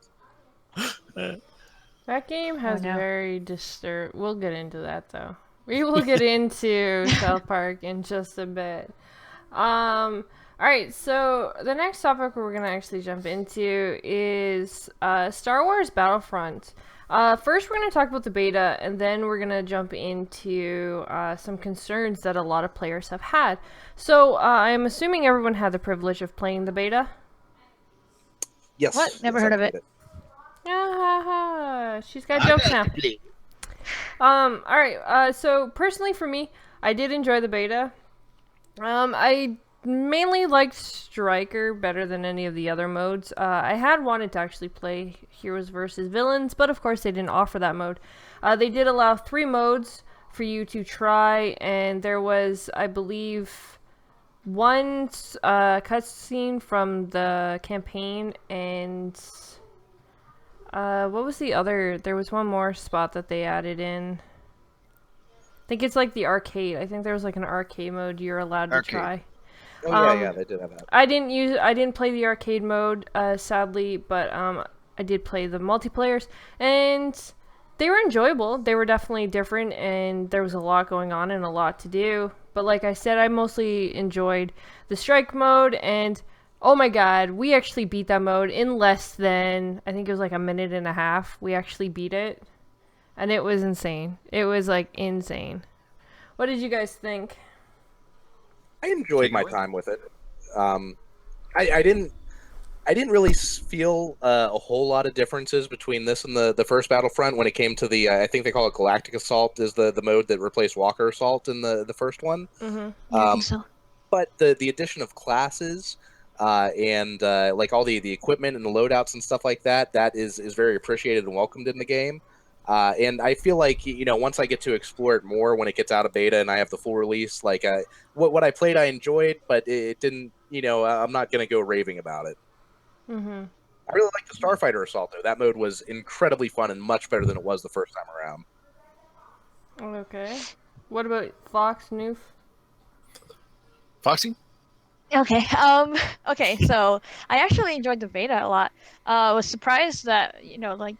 That game has
no.
very disturbed. We'll get into that though. We will get into South Park in just a bit. All right, so the next topic we're gonna actually jump into is Star Wars Battlefront. First, we're gonna talk about the beta, and then we're gonna jump into some concerns that a lot of players have had. So, I'm assuming everyone had the privilege of playing the beta.
Yes.
What? Never
yes,
heard
I
of it.
played
Ah, she's got jokes now. All right. So personally, for me, I did enjoy the beta. I mainly liked Striker better than any of the other modes. I had wanted to actually play Heroes versus Villains, but of course they didn't offer that mode. They did allow 3 modes for you to try, and there was, I believe, one cutscene from the campaign, and what was the other? There was one more spot that they added in. I think it's like the arcade. I think there was like an arcade mode you're allowed to try.
Oh yeah, they did have that.
I didn't play the arcade mode, sadly, but I did play the multiplayers, and they were enjoyable. They were definitely different, and there was a lot going on and a lot to do. But like I said, I mostly enjoyed the strike mode, and oh my god, we actually beat that mode in less than, I think it was like a minute and a half. We actually beat it, and it was insane. It was like insane. What did you guys think?
I enjoyed my time with it. I didn't really feel a whole lot of differences between this and the first Battlefront when it came to the I think they call it Galactic Assault is the mode that replaced Walker Assault in the first one.
Mm-hmm.
Yeah, I think so.
But the addition of classes and like all the equipment and the loadouts and stuff like that is very appreciated and welcomed in the game. And I feel like once I get to explore it more when it gets out of beta and I have the full release, like what I played I enjoyed, but it didn't. I'm not gonna go raving about it.
Mm-hmm.
I really like the Starfighter Assault though. That mode was incredibly fun and much better than it was the first time around.
Okay. What about Fox, Newf?
Foxy?
Okay. Okay. So I actually enjoyed the beta a lot. I was surprised that like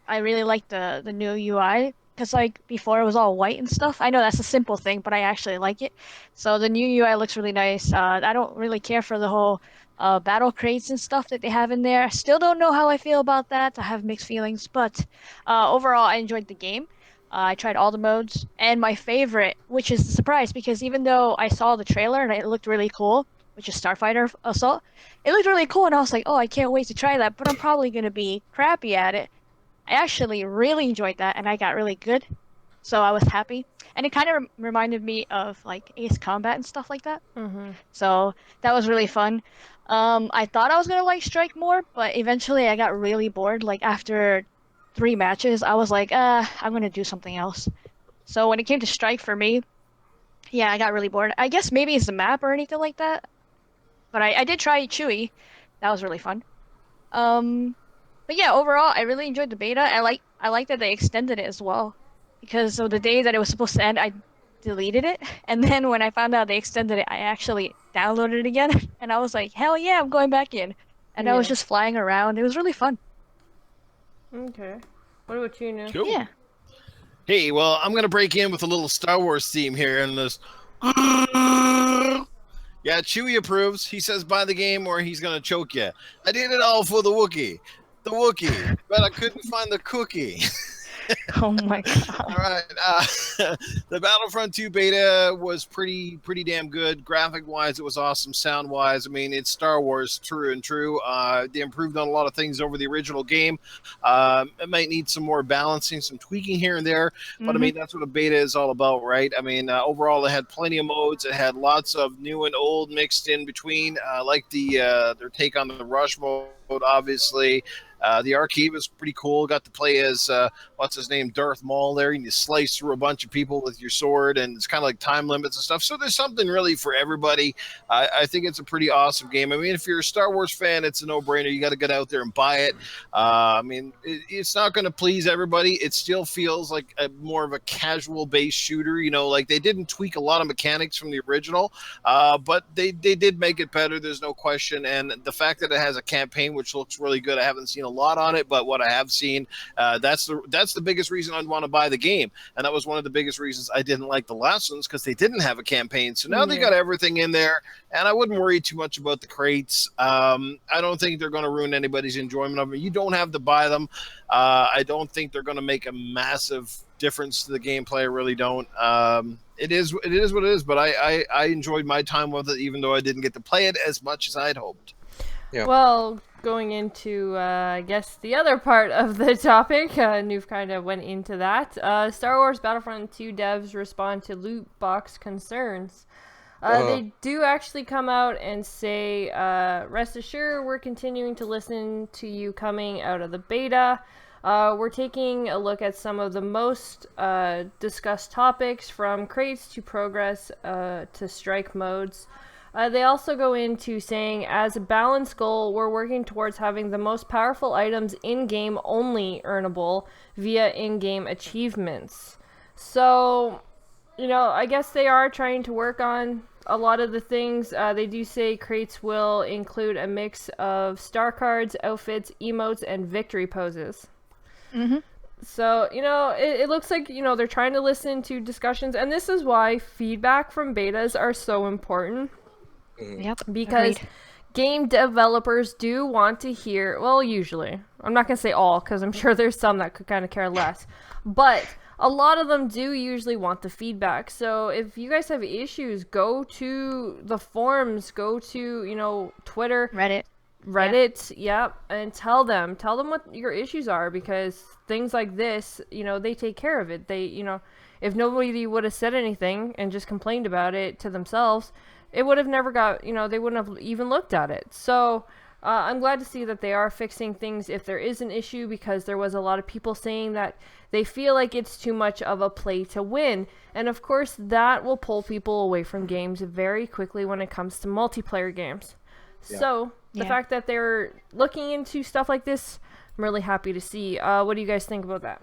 I really liked the new UI because like before it was all white and stuff. I know that's a simple thing, but I actually like it. So the new UI looks really nice. I don't really care for the whole battle crates and stuff that they have in there. Still don't know how I feel about that. I have mixed feelings, but overall, I enjoyed the game. I tried all the modes, and my favorite, which is a surprise because even though I saw the trailer and it looked really cool, which is Starfighter Assault, it looked really cool, and I was like, oh, I can't wait to try that, but I'm probably gonna be crappy at it. I actually really enjoyed that, and I got really good, so I was happy. And it kind of reminded me of like Ace Combat and stuff like that.
Mm-hmm.
So that was really fun. I thought I was gonna like Strike more, but eventually I got really bored. Like after 3 matches, I was like, I'm gonna do something else. So when it came to Strike for me, yeah, I got really bored. I guess maybe it's the map or anything like that. But I did try Chewy. That was really fun. Um, but yeah, overall, I really enjoyed the beta. I like that they extended it as well, because of the day that it was supposed to end, I deleted it, and then when I found out they extended it, I actually downloaded it again, and I was like, hell yeah, I'm going back in. And I was
Yeah.
just flying around. It was really fun.
Okay. What about you, Newf?
Cool.
Yeah.
Hey, well, I'm gonna break in with a little Star Wars theme here, and this. Yeah, Chewie approves. He says buy the game or he's gonna choke you. I did it all for the Wookiee. The Wookiee, but I couldn't find the cookie.
Oh my
All
God.
right. The Battlefront 2 beta was pretty damn good. Graphic wise, it was awesome. Sound wise, I mean, it's Star Wars, true and true. They improved on a lot of things over the original game. It might need some more balancing, some tweaking here and there, but I mean, that's what a beta is all about, right? I mean, overall, it had plenty of modes. It had lots of new and old mixed in between. Like their take on the Rush mode, obviously. The arcade was pretty cool. Got to play as what's his name, Darth Maul there, and you slice through a bunch of people with your sword, and it's kind of like time limits and stuff. So there's something really for everybody. I think it's a pretty awesome game. I mean, if you're a Star Wars fan, it's a no-brainer. You got to get out there and buy it. I mean, it's not going to please everybody. It still feels like more of a casual-based shooter. You know, like they didn't tweak a lot of mechanics from the original, but they did make it better. There's no question. And the fact that it has a campaign, which looks really good, I haven't seen a lot on it, but what I have seen, that's the biggest reason I'd want to buy the game, and that was one of the biggest reasons I didn't like the last ones, because they didn't have a campaign. So now they got everything in there, and I wouldn't worry too much about the crates. I don't think they're going to ruin anybody's enjoyment of them. You don't have to buy them. I don't think they're going to make a massive difference to the gameplay. I really don't. It is what it is, but I enjoyed my time with it, even though I didn't get to play it as much as I'd hoped.
Yeah.
Well, going into, I guess, the other part of the topic, Newf kind of went into that. Star Wars Battlefront 2 devs respond to loot box concerns. They do actually come out and say, rest assured, we're continuing to listen to you coming out of the beta. We're taking a look at some of the most discussed topics, from crates to progress to strike modes. They also go into saying, as a balanced goal, we're working towards having the most powerful items in-game only earnable via in-game achievements. So, you know, I guess they are trying to work on a lot of the things. They do say crates will include a mix of star cards, outfits, emotes, and victory poses. So, you know, it looks like, you know, they're trying to listen to discussions, and this is why feedback from betas are so important.
Yep.
Because
agreed.
game developers do want to hear, well, usually. I'm not going to say all, because I'm sure there's some that could kind of care less. But a lot of them do usually want the feedback. So if you guys have issues, go to the forums, go to, you know, Twitter.
Reddit.
Yep, and tell them what your issues are, because things like this, you know, they take care of it. They, you know, if nobody would have said anything and just complained about it to themselves, it would have never got, you know, they wouldn't have even looked at it. So I'm glad to see that they are fixing things if there is an issue, because there was a lot of people saying that they feel like it's too much of a play to win. And of course, that will pull people away from games very quickly when it comes to multiplayer games.
Yeah.
So the fact that they're looking into stuff like this, I'm really happy to see. What do you guys think about that?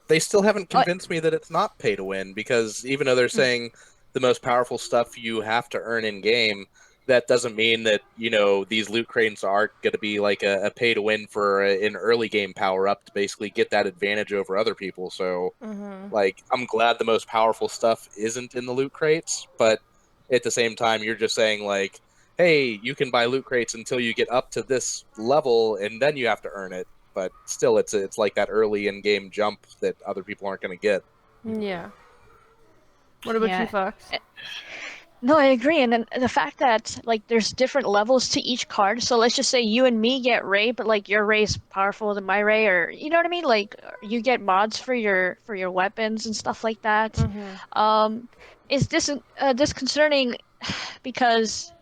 They still haven't convinced me that it's not pay to win, because even though they're saying the most powerful stuff you have to earn in game, that doesn't mean that, you know, these loot crates aren't going to be like a pay to win for an early game power up to basically get that advantage over other people. So like, I'm glad the most powerful stuff isn't in the loot crates, but at the same time, you're just saying like, hey, you can buy loot crates until you get up to this level, and then you have to earn it. But still, it's like that early in-game jump that other people aren't going to get.
Yeah. What about you,
Yeah.
Fox?
No, I agree. And then the fact that like there's different levels to each card. So let's just say you and me get Ray, but like your Ray's powerful than my Ray, or you know what I mean? Like you get mods for your weapons and stuff like that.
Mm-hmm.
Is this disconcerting because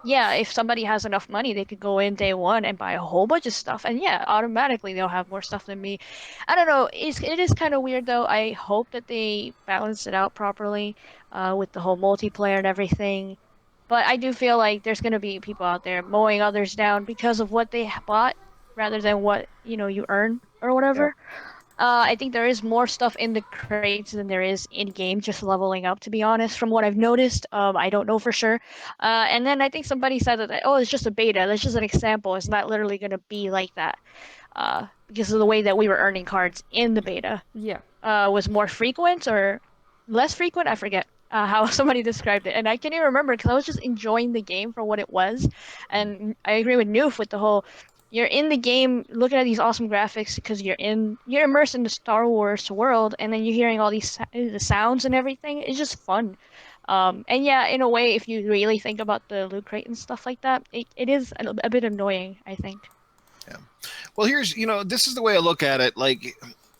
yeah, if somebody has enough money, they could go in day one and buy a whole bunch of stuff, and yeah, automatically they'll have more stuff than me. I don't know. It is kind of weird though. I hope that they balance it out properly, with the whole multiplayer and everything. But I do feel like there's gonna be people out there mowing others down because of what they bought rather than what, you earn or
Yeah.
whatever. I think there is more stuff in the crates than there is in game, just leveling up, to be honest, from what I've noticed. I don't know for sure. And then I think somebody said that, oh, it's just a beta. That's just an example. It's not literally going to be like that. Because of the way that we were earning cards in the beta.
Yeah.
Was more frequent or less frequent? I forget how somebody described it. And I can't even remember because I was just enjoying the game for what it was. And I agree with Newf with the whole you're in the game looking at these awesome graphics because you're immersed in the Star Wars world, and then you're hearing all these the sounds and everything. It's just fun. And yeah, in a way, if you really think about the loot crate and stuff like that, it is a bit annoying, I think.
Yeah. Well, this is the way I look at it. Like,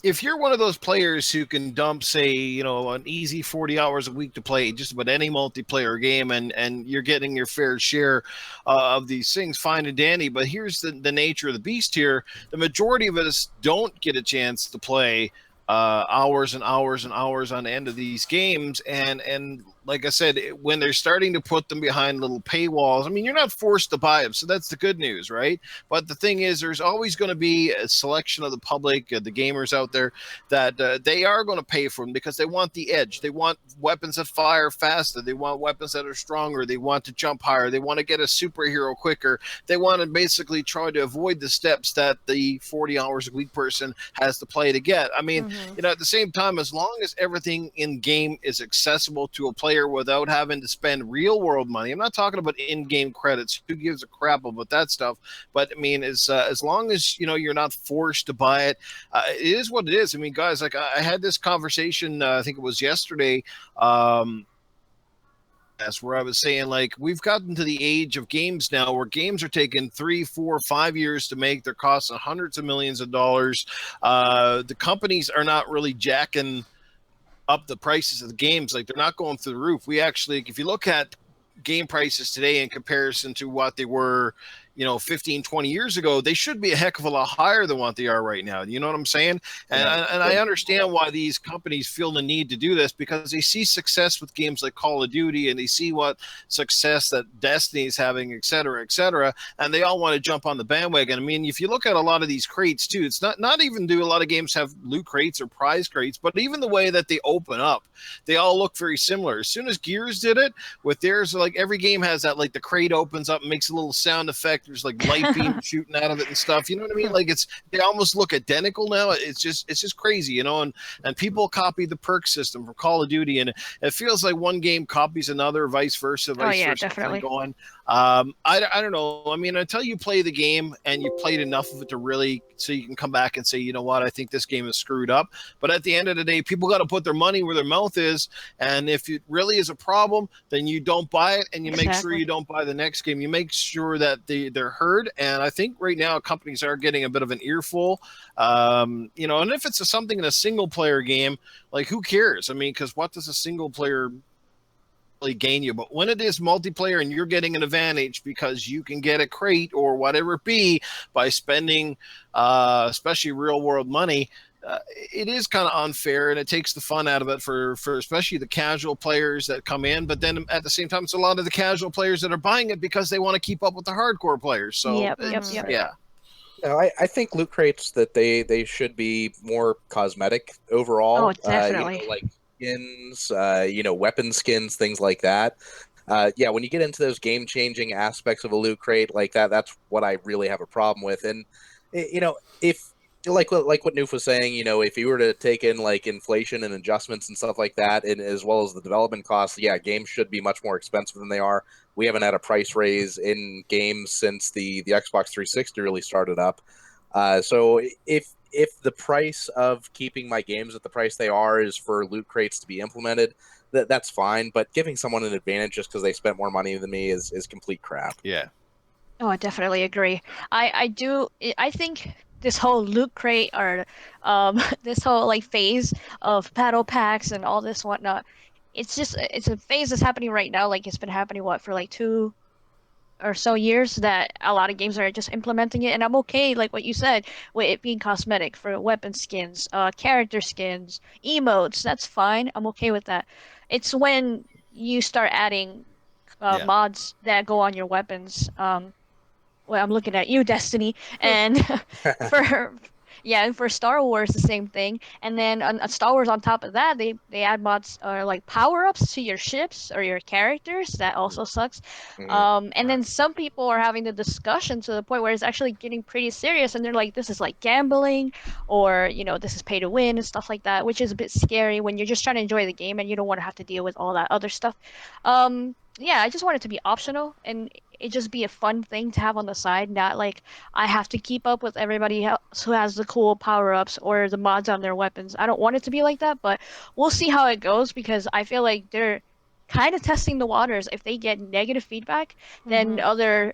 if you're one of those players who can dump, say, an easy 40 hours a week to play just about any multiplayer game, and you're getting your fair share of these things, fine and dandy. But here's the nature of the beast here. The majority of us don't get a chance to play hours and hours and hours on end of these games, and like I said, when they're starting to put them behind little paywalls, I mean, you're not forced to buy them, so that's the good news, right? But the thing is, there's always going to be a selection of the public, the gamers out there, that they are going to pay for them because they want the edge. They want weapons that fire faster. They want weapons that are stronger. They want to jump higher. They want to get a superhero quicker. They want to basically try to avoid the steps that the 40 hours a week person has to play to get. I mean, at the same time, as long as everything in game is accessible to a player without having to spend real world money, I'm not talking about in-game credits. Who gives a crap about that stuff? But I mean, as long as you're not forced to buy it, it is what it is. I mean, guys, like I had this conversation. I think it was yesterday. That's where I was saying, like, we've gotten to the age of games now where games are taking 3, 4, 5 years to make. They're costing hundreds of millions of dollars. The companies are not really jacking up the prices of the games. Like, they're not going through the roof. We actually, if you look at game prices today in comparison to what they were 15, 20 years ago, they should be a heck of a lot higher than what they are right now. You know what I'm saying? And I understand why these companies feel the need to do this, because they see success with games like Call of Duty, and they see what success that Destiny is having, et cetera, and they all want to jump on the bandwagon. I mean, if you look at a lot of these crates too, it's not even do a lot of games have loot crates or prize crates, but even the way that they open up, they all look very similar. As soon as Gears did it with theirs, like every game has that, like the crate opens up and makes a little sound effect. There's like light beams shooting out of it and stuff. You know what I mean? Like they almost look identical now. It's just crazy, and people copy the perk system for Call of Duty, and it feels like one game copies another, vice versa,
Definitely.
going. I don't know. I mean, until you play the game and you played enough of it to really, so you can come back and say, you know what, I think this game is screwed up. But at the end of the day, people got to put their money where their mouth is. And if it really is a problem, then you don't buy it, and you make sure you don't buy the next game. You make sure that they're heard. And I think right now companies are getting a bit of an earful. And if it's something in a single player game, like who cares? I mean, because what does a single player gain you? But when it is multiplayer and you're getting an advantage because you can get a crate or whatever it be by spending especially real world money, it is kind of unfair, and it takes the fun out of it for especially the casual players that come in. But then at the same time, it's a lot of the casual players that are buying it because they want to keep up with the hardcore players. So
Yep.
Yeah.
No, I think loot crates that they should be more cosmetic overall.
Oh, definitely.
Like skins, weapon skins, things like that. When you get into those game-changing aspects of a loot crate like that, that's what I really have a problem with. And if like what Newf was saying, if you were to take in like inflation and adjustments and stuff like that, and as well as the development costs, yeah, games should be much more expensive than they are. We haven't had a price raise in games since the Xbox 360 really started up. So if the price of keeping my games at the price they are is for loot crates to be implemented, that's fine. But giving someone an advantage just because they spent more money than me is complete crap.
Yeah.
Oh, I definitely agree. I think this whole loot crate or this whole like phase of battle packs and all this whatnot, it's a phase that's happening right now. Like it's been happening what for like 2 or so years that a lot of games are just implementing it, and I'm okay, like what you said, with it being cosmetic for weapon skins, character skins, emotes. That's fine. I'm okay with that. It's when you start adding
Yeah.
mods that go on your weapons. Well, I'm looking at you, Destiny, and for yeah, and for Star Wars the same thing. And then on Star Wars on top of that, they add mods or like power-ups to your ships or your characters. That also sucks.
Mhm.
And then some people are having the discussion to the point where it's actually getting pretty serious, and they're like, this is like gambling, or this is pay to win and stuff like that, which is a bit scary when you're just trying to enjoy the game and you don't want to have to deal with all that other stuff. Yeah, I just want it to be optional and it just be a fun thing to have on the side, not like I have to keep up with everybody else who has the cool power-ups or the mods on their weapons. I don't want it to be like that, but we'll see how it goes because I feel like they're kind of testing the waters. If they get negative feedback, then other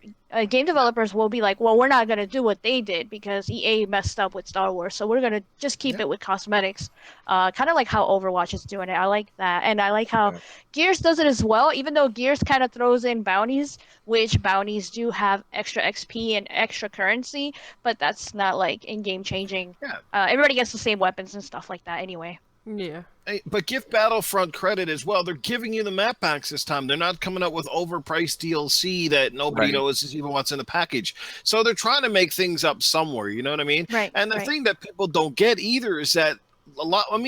game developers will be like, well, we're not going to do what they did because EA messed up with Star Wars, so we're going to just keep it with cosmetics. Kind of like how Overwatch is doing it. I like that. And I like how
Yeah.
Gears does it as well, even though Gears kind of throws in bounties, which bounties do have extra XP and extra currency, but that's not like in-game changing.
Yeah.
Everybody gets the same weapons and stuff like that anyway.
Yeah.
Hey, but give Battlefront credit as well. They're giving you the map packs this time. They're not coming up with overpriced DLC that nobody
Right.
knows is even what's in the package. So they're trying to make things up somewhere. You know what I mean?
Right.
And the
right.
thing that people don't get either is that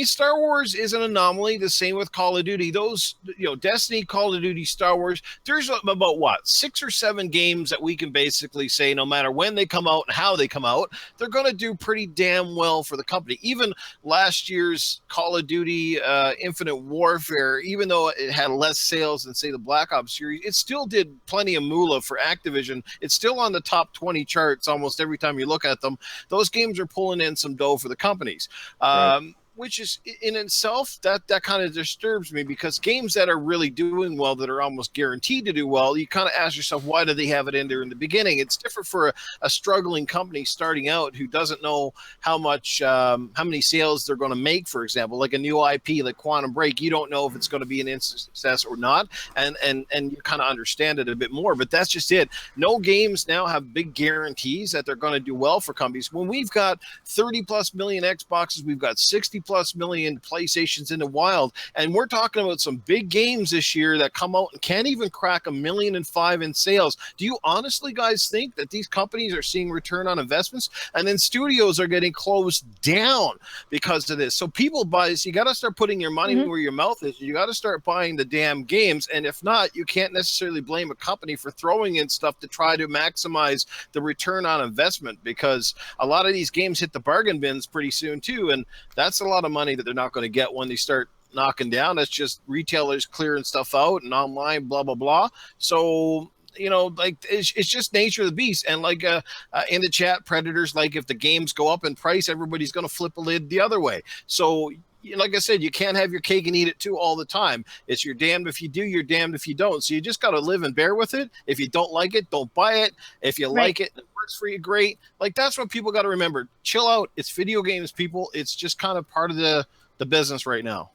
Star Wars is an anomaly. The same with Call of Duty. Those, Destiny, Call of Duty, Star Wars. There's about what 6 or 7 games that we can basically say, no matter when they come out and how they come out, they're going to do pretty damn well for the company. Even last year's Call of Duty Infinite Warfare, even though it had less sales than say the Black Ops series, it still did plenty of moolah for Activision. It's still on the top 20 charts almost every time you look at them. Those games are pulling in some dough for the companies.
Right.
Which is in itself that kind of disturbs me because games that are really doing well, that are almost guaranteed to do well, you kind of ask yourself, why do they have it in there in the beginning? It's different for a struggling company starting out who doesn't know how many sales they're going to make. For example, like a new IP like Quantum Break, you don't know if it's going to be an instant success or not, and you kind of understand it a bit more. But that's just it. No games now have big guarantees that they're going to do well for companies. When we've got 30 plus million Xboxes, we've got 60 plus million PlayStations in the wild, and we're talking about some big games this year that come out and can't even crack 1.5 million in sales. Do you honestly guys think that these companies are seeing return on investments? And then studios are getting closed down because of this. So people buy this. You got to start putting your money where your mouth is. You got to start buying the damn games, and if not, you can't necessarily blame a company for throwing in stuff to try to maximize the return on investment, because a lot of these games hit the bargain bins pretty soon too, and that's a lot of money that they're not going to get when they start knocking down. That's just retailers clearing stuff out and online, blah blah blah. So like it's just nature of the beast. And like in the chat, Predators, like if the games go up in price, everybody's going to flip a lid the other way. So like I said, you can't have your cake and eat it too all the time. It's you're damned if you do, you're damned if you don't. So you just got to live and bear with it. If you don't like it, don't buy it. If you like it, it works for you, great. Like that's what people got to remember. Chill out. It's video games, people. It's just kind of part of the business right now.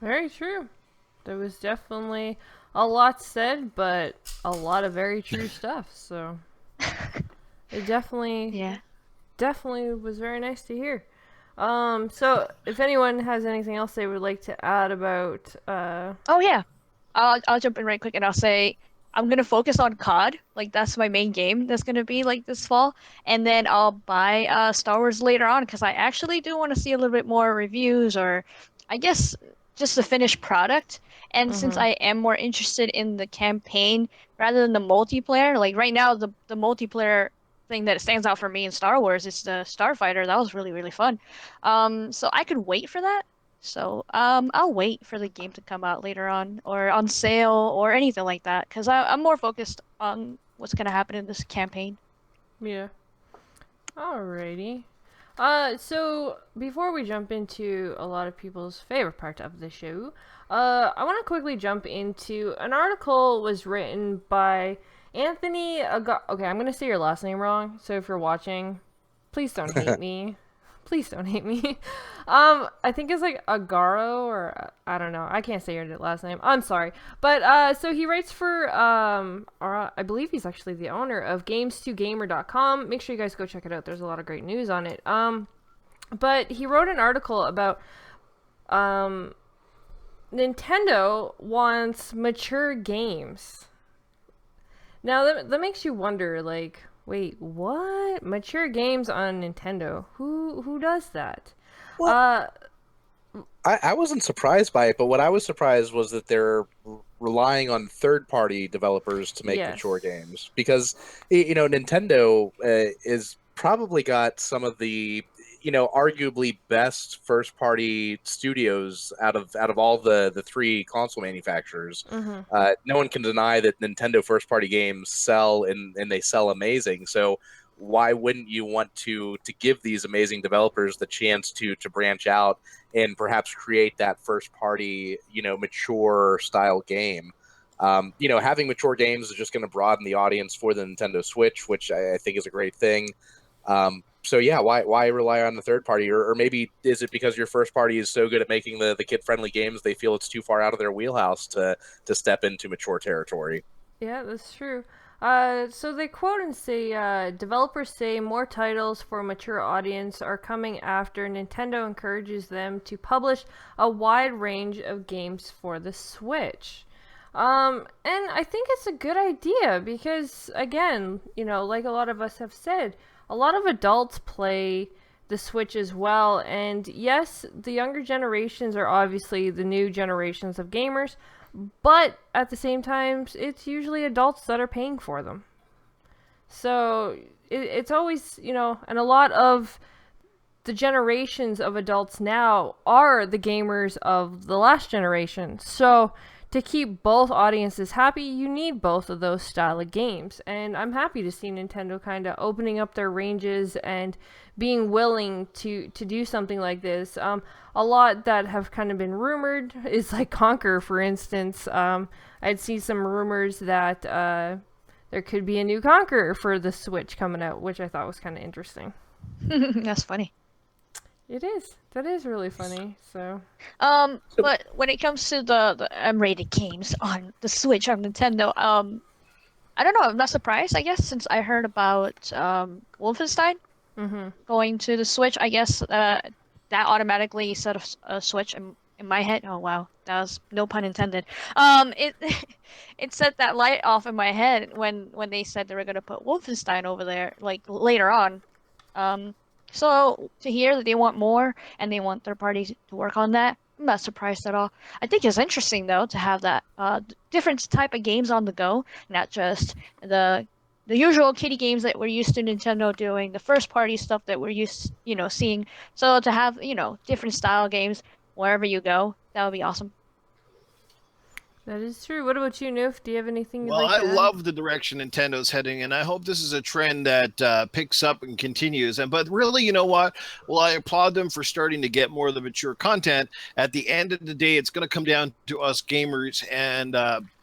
Very true. There was definitely a lot said, but a lot of very true stuff. So it definitely was very nice to hear. So if anyone has anything else they would like to add about
Oh yeah. I'll jump in right quick and I'll say I'm gonna focus on COD. Like that's my main game that's gonna be like this fall. And then I'll buy Star Wars later on because I actually do want to see a little bit more reviews or I guess just the finished product. And since I am more interested in the campaign rather than the multiplayer, like right now the multiplayer thing that stands out for me in Star Wars is the Starfighter. That was really, really fun. So I could wait for that. So I'll wait for the game to come out later on or on sale or anything like that because I'm more focused on what's gonna happen in this campaign.
Yeah. Alrighty. So before we jump into a lot of people's favorite part of the show, I want to quickly jump into an article was written by Anthony. Okay, I'm gonna say your last name wrong. So if you're watching, please don't hate me. Please don't hate me. I think it's like Agaro or I don't know. I can't say your last name. I'm sorry. But so he writes for I believe he's actually the owner of games2gamer.com. Make sure you guys go check it out. There's a lot of great news on it. But he wrote an article about Nintendo wants mature games. Now that makes you wonder, like, wait, what? Mature games on Nintendo? Who does that?
Well, I wasn't surprised by it, but what I was surprised was that they're relying on third-party developers to make mature games because Nintendo is probably got some of the arguably best first-party studios out of all the three console manufacturers.
Mm-hmm.
No one can deny that Nintendo first-party games sell and they sell amazing. So why wouldn't you want to give these amazing developers the chance to branch out and perhaps create that first-party mature style game? Having mature games is just going to broaden the audience for the Nintendo Switch, which I think is a great thing. So yeah, why rely on the third party? Or maybe is it because your first party is so good at making the kid-friendly games they feel it's too far out of their wheelhouse to step into mature territory?
Yeah, that's true. So they quote and say, developers say more titles for a mature audience are coming after Nintendo encourages them to publish a wide range of games for the Switch. And I think it's a good idea because, again, like a lot of us have said, a lot of adults play the Switch as well. And yes, the younger generations are obviously the new generations of gamers, but at the same time, it's usually adults that are paying for them. So it's always, and a lot of the generations of adults now are the gamers of the last generation. So to keep both audiences happy, you need both of those style of games. And I'm happy to see Nintendo kind of opening up their ranges and being willing to do something like this. A lot that have kind of been rumored is like Conquer, for instance. I'd see some rumors that there could be a new Conquer for the Switch coming out, which I thought was kind of interesting.
That's funny.
It is. That is really funny. So.
But when it comes to the M-rated games on the Switch on Nintendo, I don't know. I'm not surprised. I guess since I heard about Wolfenstein going to the Switch, I guess that automatically set a switch in my head. Oh wow, that was no pun intended. It it set that light off in my head when they said they were gonna put Wolfenstein over there, like later on. So to hear that they want more and they want third parties to work on that, I'm not surprised at all. I think it's interesting though to have that different type of games on the go, not just the usual kiddie games that we're used to Nintendo doing, the first party stuff that we're used, seeing. So to have, different style games wherever you go, that would be awesome.
That is true. What about you, Newf? Do you have anything you'd
Well,
like
I
to add?
love the direction Nintendo's heading, and I hope this is a trend that picks up and continues. But really, you know what? Well, I applaud them for starting to get more of the mature content. At the end of the day, it's going to come down to us gamers and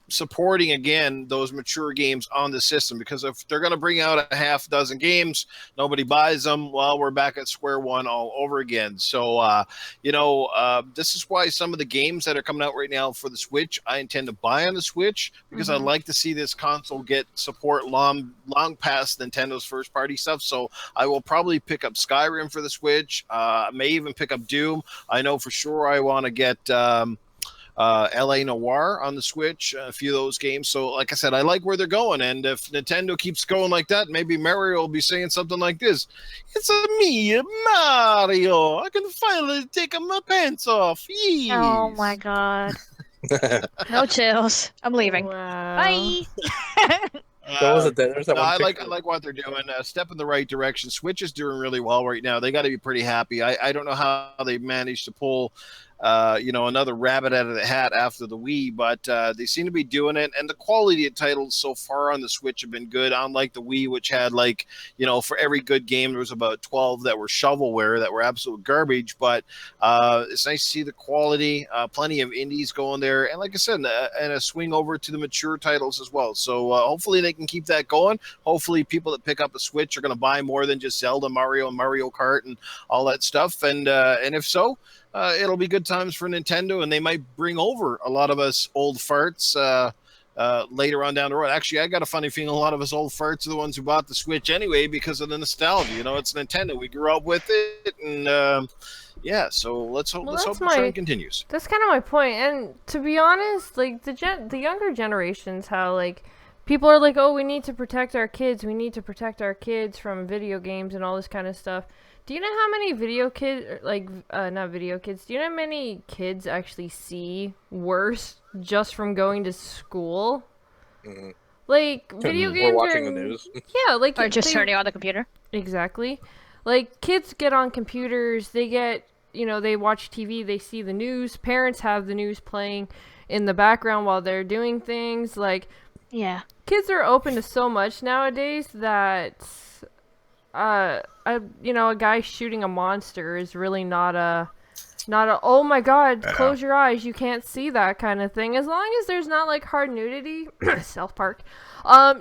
supporting again those mature games on the system, because if they're going to bring out a half dozen games, nobody buys them, well, we're back at square one all over again. So this is why some of the games that are coming out right now for the Switch I intend to buy on the Switch, because I'd like to see this console get support long past Nintendo's first party stuff. So I will probably pick up Skyrim for the Switch. May even pick up Doom. I know for sure I want to get LA Noire on the Switch, a few of those games. So like I said, I like where they're going, and if Nintendo keeps going like that, maybe Mario will be saying something like this: "It's me, Mario. I can finally take my pants off." Yes.
Oh my god. No chills. I'm leaving.
Wow.
Bye.
What was it? There's that
No,
one
I
picture.
like what they're doing. Step in the right direction. Switch is doing really well right now. They got to be pretty happy. I don't know how they managed to pull, another rabbit out of the hat after the Wii, but they seem to be doing it. And the quality of titles so far on the Switch have been good. Unlike the Wii, which had for every good game there was about 12 that were shovelware that were absolute garbage. But it's nice to see the quality. Plenty of indies going there, and like I said, and a swing over to the mature titles as well. So hopefully they can keep that going. Hopefully people that pick up a Switch are going to buy more than just Zelda, Mario, and Mario Kart and all that stuff. And if so, it'll be good times for Nintendo, and they might bring over a lot of us old farts later on down the road. Actually, I got a funny feeling a lot of us old farts are the ones who bought the Switch anyway because of the nostalgia. It's Nintendo. We grew up with it, and so let's hope the trend continues.
That's kind of my point. And to be honest, like the younger generations, how like people are like, oh, we need to protect our kids. We need to protect our kids from video games and all this kind of stuff. Do you know how many not video kids, do you know how many kids actually see worse just from going to school?
Mm-hmm.
Like, video games
or watching the news.
Yeah, like...
Or just turning on the computer.
Exactly. Like, kids get on computers, they get, they watch TV, they see the news, parents have the news playing in the background while they're doing things, like...
Yeah.
Kids are open to so much nowadays that... a guy shooting a monster is really not a oh my god, close your eyes, you can't see that kind of thing. As long as there's not like hard nudity, South Park,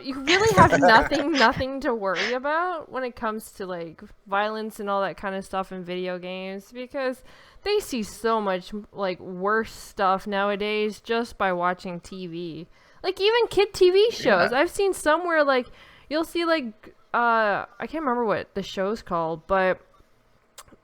you really have nothing to worry about when it comes to like violence and all that kind of stuff in video games, because they see so much like worse stuff nowadays just by watching TV. Like even kid TV shows. Yeah. I've seen somewhere like you'll see like I can't remember what the show's called, but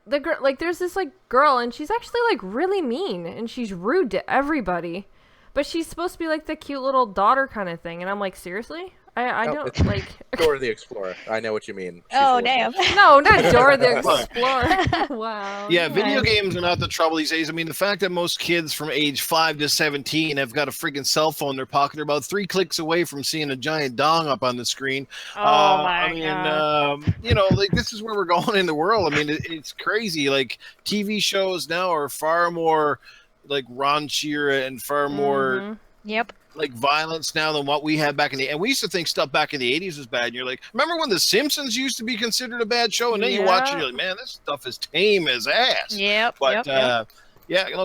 the girl, like, there's this like girl, and she's actually like really mean, and she's rude to everybody, but she's supposed to be like the cute little daughter kind of thing, and I'm like, seriously? I don't like
Dora the Explorer. I know what you mean.
Oh damn!
No, not Dora the Explorer. Wow.
Yeah, video games are not the trouble these days. I mean, the fact that most kids from age 5 to 17 have got a freaking cell phone in their pocket, they're about 3 clicks away from seeing a giant dong up on the screen.
Oh my god!
Like this is where we're going in the world. I mean, it's crazy. Like TV shows now are far more like raunchier and far more.
Yep.
Like violence now than what we had back in the, and we used to think stuff back in the 80s was bad, and you're like, remember when The Simpsons used to be considered a bad show, and then you watch it, you're like, man, this stuff is tame as ass.
Yep.
But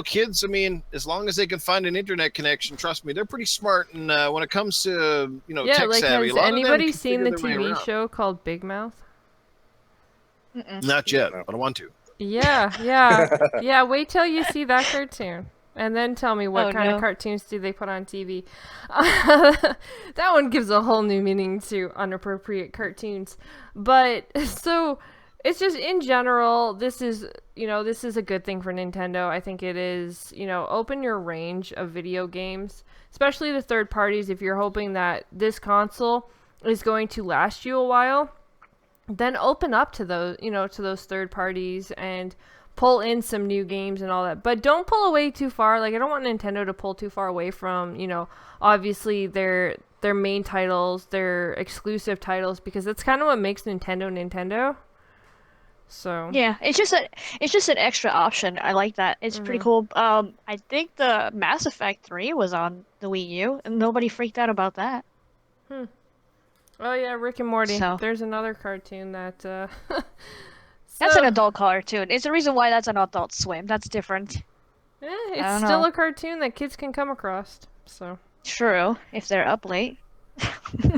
kids, I mean, as long as they can find an internet connection, trust me, they're pretty smart. And when it comes to tech
like,
savvy,
has anybody seen the TV show called Big Mouth?
Not yet, but I want to.
Yeah. Wait till you see that cartoon. And then tell me what kind of cartoons do they put on TV. That one gives a whole new meaning to inappropriate cartoons. But, so, it's just, in general, this is a good thing for Nintendo. I think it is, open your range of video games, especially the third parties. If you're hoping that this console is going to last you a while, then open up to those, to those third parties and pull in some new games and all that, but don't pull away too far. Like, I don't want Nintendo to pull too far away from, obviously their main titles, their exclusive titles, because that's kind of what makes Nintendo. So
yeah, it's just an extra option. I like that. It's pretty cool. I think the Mass Effect 3 was on the Wii U, and nobody freaked out about that.
Oh yeah, Rick and Morty.
So.
There's another cartoon that.
That's an adult cartoon. It's the reason why that's an Adult Swim. That's different.
It's still a cartoon that kids can come across. So
true, if they're up late.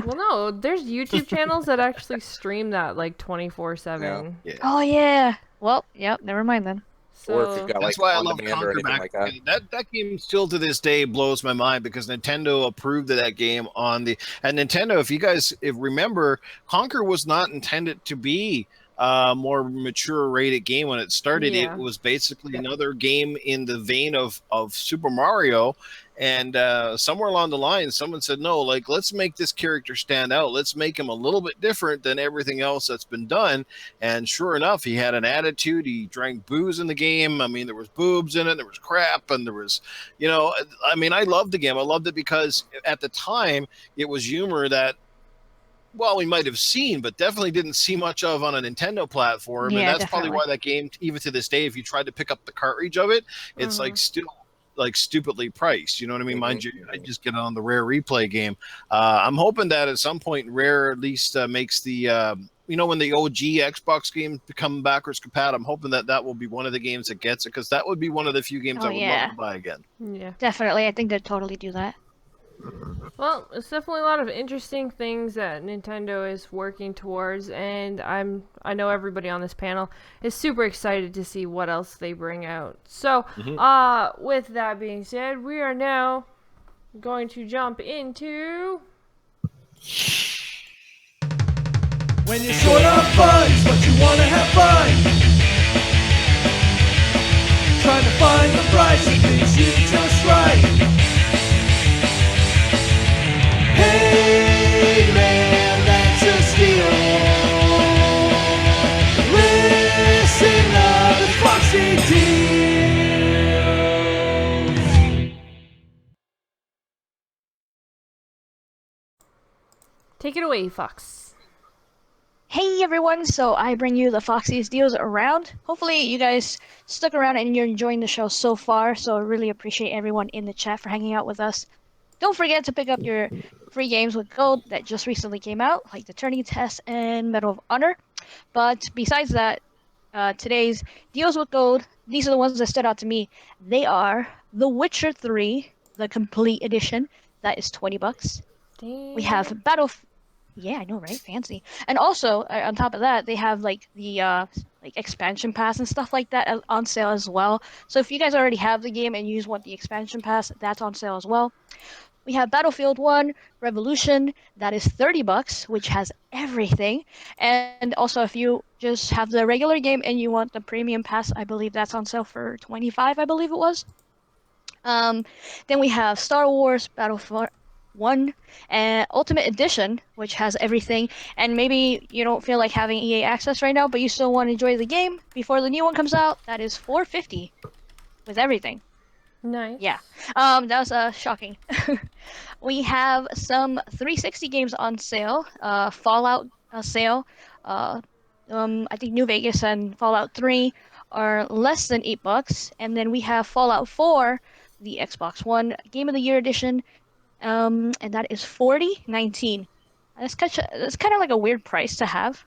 Well, no, there's YouTube channels that actually stream that like 24/7.
Yeah.
Oh yeah. Well, yep. Never mind then.
So,
or if you've got
that's
like
why I
on
love
demand or
Conquer
anything
back.
like that.
That game still to this day blows my mind because Nintendo approved of that game and Nintendo. If you guys remember, Conquer was not intended to be more mature rated game when it started.
Yeah.
It was basically another game in the vein of Super Mario, and somewhere along the line someone said, no, like, let's make this character stand out, let's make him a little bit different than everything else that's been done. And sure enough, he had an attitude, he drank booze in the game. I mean, there was boobs in it, there was crap, and there was, I mean, I loved the game. I loved it because at the time it was humor that well, we might have seen, but definitely didn't see much of on a Nintendo platform. And
Yeah,
that's probably
definitely.
why that game, even to this day, if you tried to pick up the cartridge of it, it's like
Mhm.
still like stupidly priced. You know what I mean? Mind you, I just get it on the Rare Replay game. I'm hoping that at some point Rare at least makes the when the OG Xbox games become backwards compatible. I'm hoping that that will be one of the games that gets it, because that would be one of the few games
Oh
I would love
yeah,
to buy again.
Yeah.
definitely. I think they'd totally do that.
Well, it's definitely a lot of interesting things that Nintendo is working towards, and I know everybody on this panel is super excited to see what else they bring out. So, with that being said, we are now going to jump into
When you're short on funds, but you wanna have fun, trying to find the price that fits you just right. Hey man, that's a steal. Listen up, it's Foxy Deals.
take it away, Fox.
Hey everyone, so I bring you the Foxy's deals around. Hopefully you guys stuck around and you're enjoying the show so far, so I really appreciate everyone in the chat for hanging out with us. Don't forget to pick up your free games with gold that just recently came out, like the Turning Test and Medal of Honor. But besides that, today's deals with gold, these are the ones that stood out to me. They are The Witcher 3, the complete edition, that is $20. We have
Damn.
Yeah, I know, right? Fancy. And also, on top of that, they have like the like expansion pass and stuff like that on sale as well. So if you guys already have the game and you just want the expansion pass, that's on sale as well. We have Battlefield 1 Revolution, that is $30, which has everything. And also if you just have the regular game and you want the premium pass, I believe that's on sale for 25, I believe it was. Um, then we have Star Wars Battlefront 1 and Ultimate Edition, which has everything. And maybe you don't feel like having EA access right now, but you still want to enjoy the game before the new one comes out. That is $4.50 with everything.
Nice.
Yeah. That was shocking. We have some 360 games on sale. Fallout sale. Uh, I think New Vegas and Fallout 3 are less than $8, and then we have Fallout 4, the Xbox One Game of the Year edition, and that is 40.19. That's kind of like a weird price to have.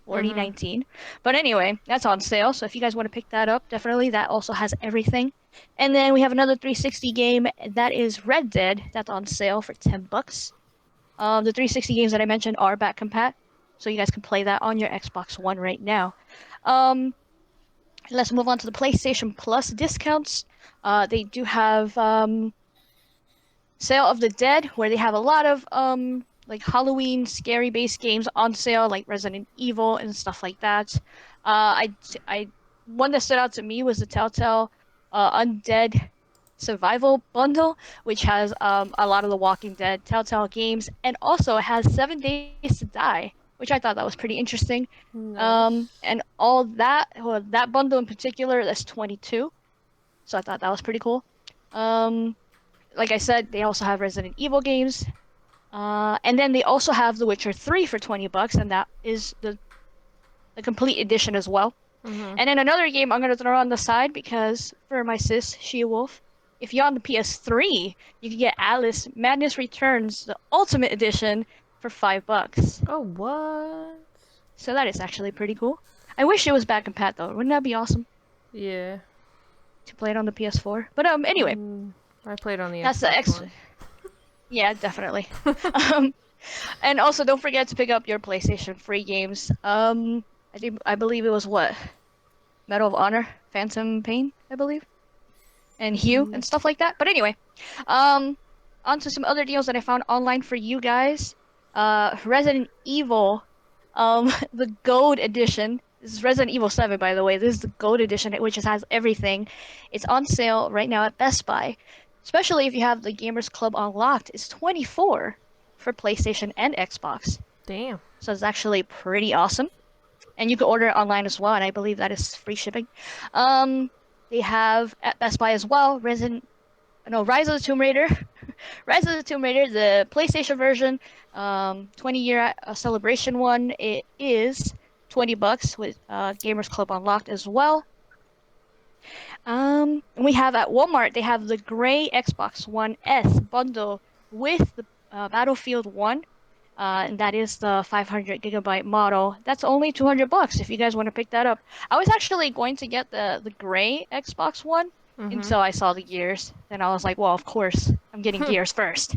40.19. But anyway, that's on sale. So if you guys want to pick that up, definitely that also has everything. And then we have another 360 game that is Red Dead. That's on sale for $10. The 360 games that I mentioned are back compat, so you guys can play that on your Xbox One right now. Let's move on to the PlayStation Plus discounts. They do have Sale of the Dead, where they have a lot of like Halloween scary based games on sale, like Resident Evil and stuff like that. I one that stood out to me was the Telltale Undead Survival Bundle, which has a lot of the Walking Dead Telltale games, and also it has 7 Days to Die, which I thought that was pretty interesting.
Nice.
And all that, well, that bundle in particular, that's 22. So I thought that was pretty cool. Um, like I said, they also have Resident Evil games. And then they also have The Witcher 3 for $20, and that is the complete edition as well.
Mhm.
And then another game I'm gonna throw on the side because for my sis, SheWulf, if you're on the PS3, you can get Alice Madness Returns, the Ultimate Edition, for $5.
Oh, what?
So that is actually pretty cool. I wish it was back in Pat though. Wouldn't that be awesome
Yeah.
to play it on the PS4? But anyway,
I played on the
that's the
Xbox
X.
One.
Yeah, definitely. um, and also don't forget to pick up your PlayStation free games. I believe it was what? Medal of Honor, Phantom Pain, I believe, and Hue and stuff like that. But anyway, um, on to some other deals that I found online for you guys. Resident Evil, the Gold Edition. This is Resident Evil 7, by the way. This is the Gold Edition, which has everything. It's on sale right now at Best Buy. Especially if you have the Gamers Club unlocked. It's 24 for PlayStation and Xbox.
Damn.
So it's actually pretty awesome. And you can order it online as well, and I believe that is free shipping. They have at Best Buy as well, Rise of the Tomb Raider, Rise of the Tomb Raider, the PlayStation version, 20-year celebration one, it is $20 with Gamers Club Unlocked as well. We have at Walmart, they have the gray Xbox One S bundle with the Battlefield 1. And that is the 500 gigabyte model. That's only $200 if you guys want to pick that up. I was actually going to get the gray Xbox One until I saw the Gears. Then I was like, well, of course, I'm getting Gears first.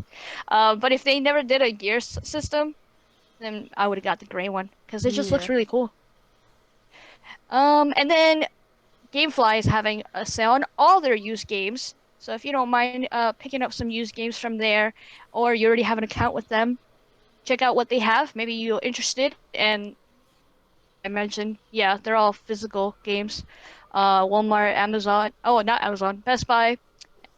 But if they never did a Gears system, then I would have got the gray one because it just looks really cool. And then GameFly is having a sale on all their used games. So if you don't mind picking up some used games from there, or you already have an account with them, check out what they have. Maybe you're interested. And I mentioned, yeah, they're all physical games. Walmart, Amazon, oh, not Amazon, Best Buy,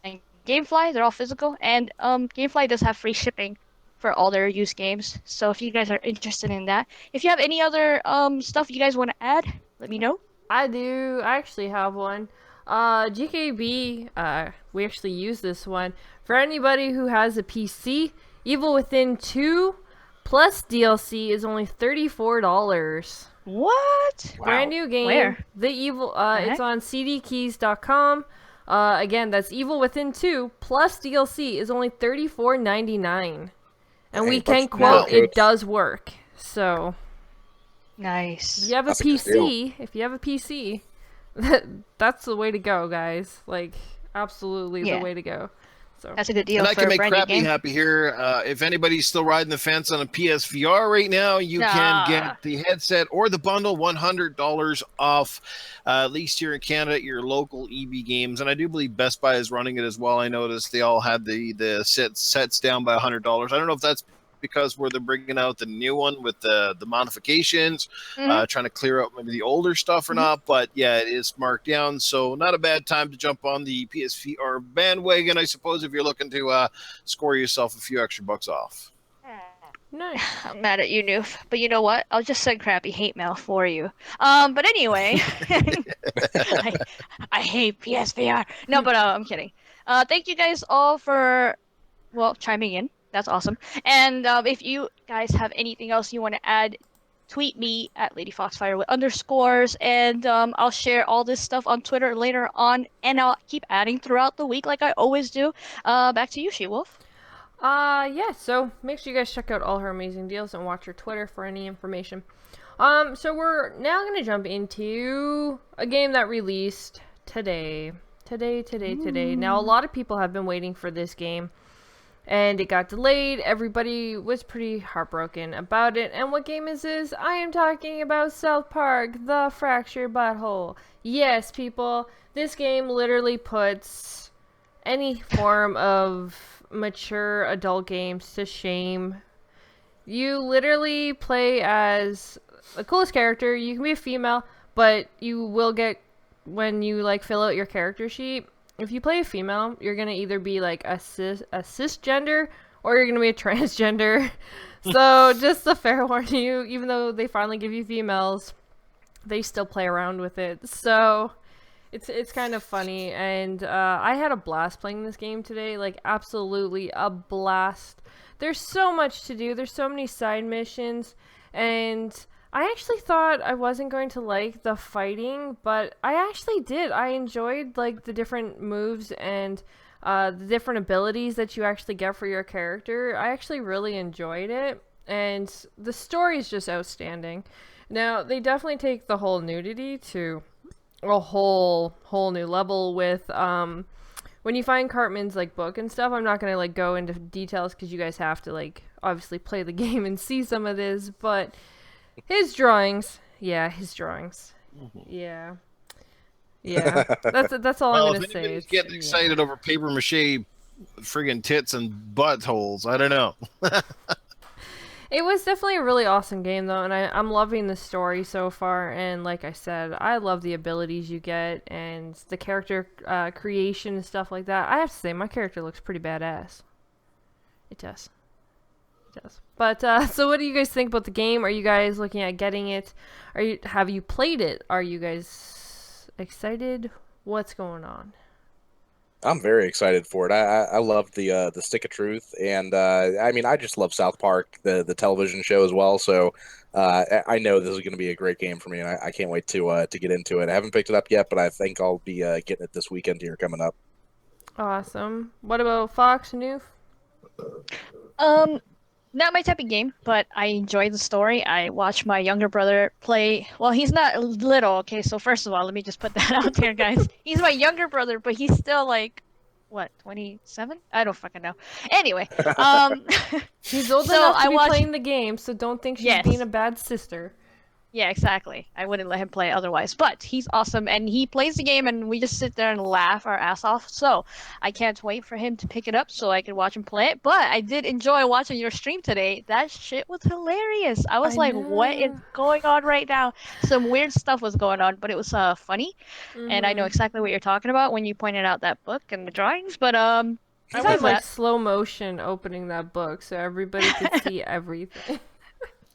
and GameFly, they're all physical. And GameFly does have free shipping for all their used games. So if you guys are interested in that, if you have any other stuff you guys want to add, let me know.
I do. I actually have one. GKB, we actually use this one. For anybody who has a PC, Evil Within 2 plus DLC is only $34.
What?
Wow. Brand new game.
Where?
The Evil, it's on cdkeys.com. Again, that's Evil Within 2 plus DLC is only $34.99. And we can quote, it does work. So...
Nice.
If you have a PC, that's the way to go, guys. Like, absolutely the way to go. So
that's a good deal.
And I
for
can make
a brand new
Crappy
game.
happy here. If anybody's still riding the fence on a PSVR right now, you can get the headset or the bundle $100 off, at least here in Canada, at your local EB Games. And I do believe Best Buy is running it as well. I noticed they all had the sets down by $100. I don't know if that's because they're bringing out the new one with the modifications, trying to clear out maybe the older stuff or not. But yeah, it is marked down, so not a bad time to jump on the PSVR bandwagon, I suppose, if you're looking to score yourself a few extra bucks off.
Nice.
I'm mad at you, Newf, but you know what? I'll just send Crappy hate mail for you. But anyway, I hate PSVR. No, but I'm kidding. Thank you guys all for chiming in. That's awesome. And if you guys have anything else you want to add, tweet me at LadyFoxFire with underscores, and I'll share all this stuff on Twitter later on, and I'll keep adding throughout the week like I always do. Back to you, SheWulf.
Yeah, so make sure you guys check out all her amazing deals and watch her Twitter for any information. So we're now going to jump into a game that released today. Now, a lot of people have been waiting for this game. And it got delayed. Everybody was pretty heartbroken about it. And what game is this? I am talking about South Park, The Fractured Butthole. Yes, people, this game literally puts any form of mature adult games to shame. You literally play as the coolest character. You can be a female, but you will get, when you like fill out your character sheet, if you play a female, you're going to either be like a cisgender or you're going to be a transgender. So just a fair warning you, even though they finally give you females, they still play around with it. So it's kind of funny. And I had a blast playing this game today, like absolutely a blast. There's so much to do. There's so many side missions, and I actually thought I wasn't going to like the fighting, but I actually did. I enjoyed like the different moves and the different abilities that you actually get for your character. I actually really enjoyed it, and the story is just outstanding. Now, they definitely take the whole nudity to a whole new level with when you find Cartman's like book and stuff. I'm not gonna like go into details because you guys have to like obviously play the game and see some of this, but his drawings. Yeah. That's all I'm gonna say.
It's getting excited over paper mache friggin' tits and buttholes. I don't know.
It was definitely a really awesome game though, and I'm loving the story so far. And like I said, I love the abilities you get and the character creation and stuff like that. I have to say, my character looks pretty badass. It does. But so what do you guys think about the game? Are you guys looking at getting it? Have you played it? Are you guys excited? What's going on?
I'm very excited for it. I love the Stick of Truth, and I mean I just love South Park, the television show as well. So I know this is going to be a great game for me, and I can't wait to get into it. I haven't picked it up yet, but I think I'll be getting it this weekend here coming up.
Awesome. What about Fox Newf?
Not my type of game, but I enjoy the story. I watch my younger brother play. Well, he's not little, okay? So first of all, let me just put that out there, guys. He's my younger brother, but he's still like, what, 27? I don't fucking know. Anyway,
He's old
So
enough to
I
be
watch-
playing the game, so don't think she's
Yes.
being a bad sister.
yeah, exactly. I wouldn't let him play otherwise. But he's awesome, and he plays the game, and we just sit there and laugh our ass off. So I can't wait for him to pick it up so I can watch him play it. But I did enjoy watching your stream today. That shit was hilarious. I was
I
like, what is
know.
going on right now? Some weird stuff was going on, but it was funny, and I know
Mhm.
exactly what you're talking about when you pointed out that book and the drawings. But
I
I
went
like
like
that.
slow motion opening that book so everybody could see everything.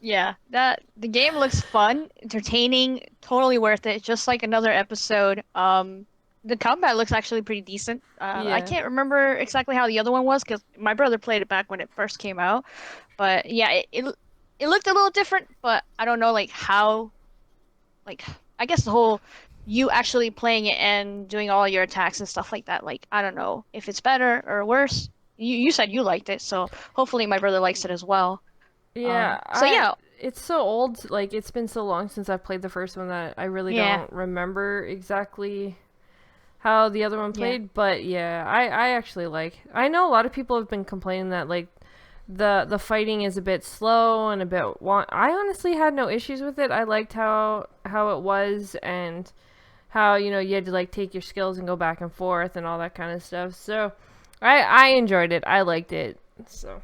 Yeah, the game looks fun, entertaining, totally worth it. Just like another episode. The combat looks actually pretty decent. I
Yeah.
can't remember exactly how the other one was because my brother played it back when it first came out. But yeah, it looked a little different, but I don't know like how like I guess the whole you actually playing it and doing all your attacks and stuff like that. Like I don't know if it's better or worse. You said you liked it, so hopefully my brother likes it as well.
Yeah,
So yeah,
it's so old, like it's been so long since I've played the first one that I really
Yeah.
don't remember exactly how the other one
Yeah.
played, but yeah, I actually I know a lot of people have been complaining that like the fighting is a bit slow and a bit I honestly had no issues with it. I liked how it was and how, you know, you had to like take your skills and go back and forth and all that kind of stuff. So I enjoyed it. I liked it. So